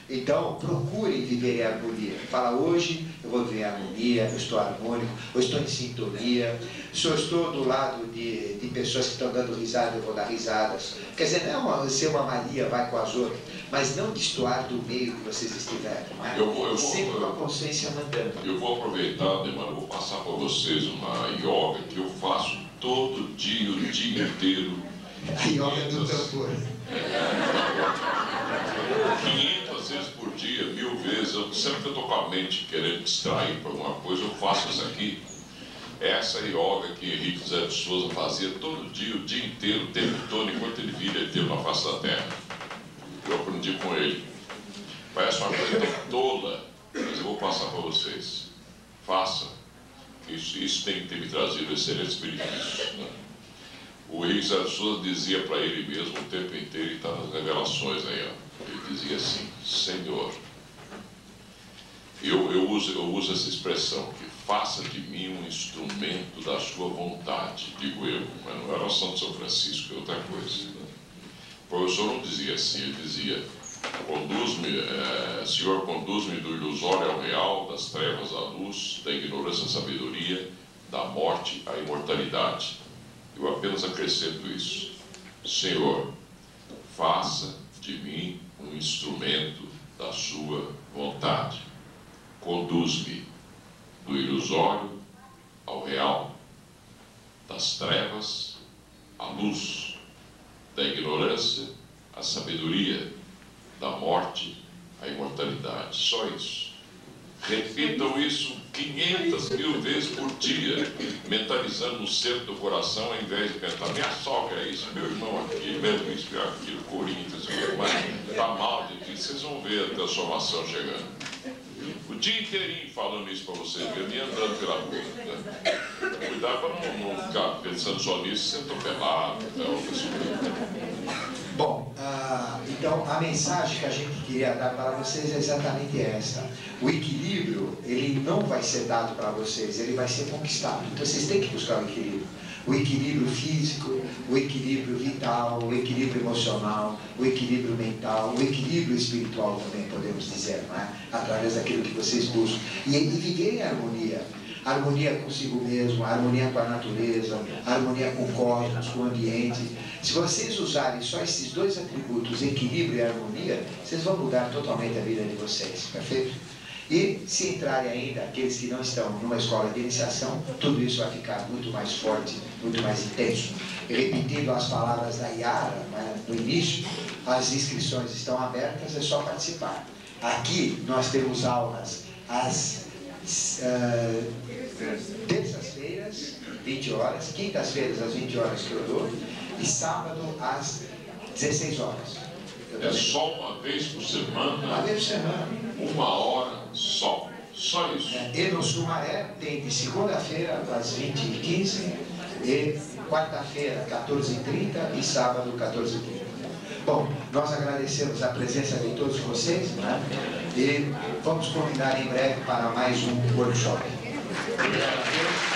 Então, procurem viver em harmonia. Fala, hoje eu vou viver em harmonia, eu estou harmônico, eu estou em sintonia. Se eu estou do lado de pessoas que estão dando risada, eu vou dar risadas. Quer dizer, não é ser uma mania, vai com as outras, mas não destoar do meio que vocês estiverem. Né? Sempre com a consciência mandando. Eu vou aproveitar, Demar, vou passar para vocês uma yoga que eu faço todo dia, o dia inteiro. A yoga do tambor. 500 vezes por dia, 1000 vezes. Sempre que eu estou com a mente querendo distrair para alguma coisa, eu faço isso aqui. Essa yoga que Henrique José de Souza fazia todo dia, o dia inteiro, o tempo todo, enquanto ele vivia, ele teve na face da terra. Eu aprendi com ele. Parece uma coisa tão tola, mas eu vou passar para vocês. Faça. Isso tem que ter me trazido excelentes benefícios. Né? O Henrique José de Souza dizia para ele mesmo o tempo inteiro, e está nas revelações aí, ó. Ele dizia assim, Senhor, eu uso essa expressão, que faça de mim um instrumento da sua vontade, digo eu, mas não era São Francisco, é outra coisa. Né? O professor não dizia assim, ele dizia, Senhor, conduz-me do ilusório ao real, das trevas à luz, da ignorância à sabedoria, da morte à imortalidade. Eu apenas acrescento isso. Senhor, faça de mim um instrumento da sua vontade. Conduz-me do ilusório ao real, das trevas à luz, da ignorância à sabedoria, da morte à imortalidade. Só isso. Repitam isso 500.000 vezes por dia, mentalizando no centro do coração, ao invés de pensar, minha sogra é isso, meu irmão aqui, mesmo isso, aquilo, Corinthians, mas está mal de ti. Vocês vão ver a transformação chegando. O dia inteirinho falando isso para vocês verem, e andando pela rua. Né? Cuidado para não ficar pensando só nisso, sendo pelado, Bom, então a mensagem que a gente queria dar para vocês é exatamente essa. O equilíbrio, ele não vai ser dado para vocês, ele vai ser conquistado. Então vocês têm que buscar o equilíbrio. O equilíbrio físico, o equilíbrio vital, o equilíbrio emocional, o equilíbrio mental, o equilíbrio espiritual também, podemos dizer, não é? Através daquilo que vocês buscam. E viver em harmonia. Harmonia consigo mesmo, harmonia com a natureza, harmonia com o cosmos, com o ambiente. Se vocês usarem só esses dois atributos, equilíbrio e harmonia, vocês vão mudar totalmente a vida de vocês, perfeito? E se entrarem ainda aqueles que não estão numa escola de iniciação, tudo isso vai ficar muito mais forte, muito mais intenso. Repetindo as palavras da Yara, né, no início, as inscrições estão abertas, é só participar. Aqui nós temos aulas às terças-feiras, 20 horas, quintas-feiras às 20 horas que eu dou, e sábado às 16 horas. É só uma vez por semana? Uma vez por semana. 1 hora só. Só isso. E no Sumaré tem de segunda-feira às 20h15 e quarta-feira 14h30 e sábado 14h30. Bom, nós agradecemos a presença de todos vocês, né? E vamos convidar em breve para mais um workshop. Obrigado a todos.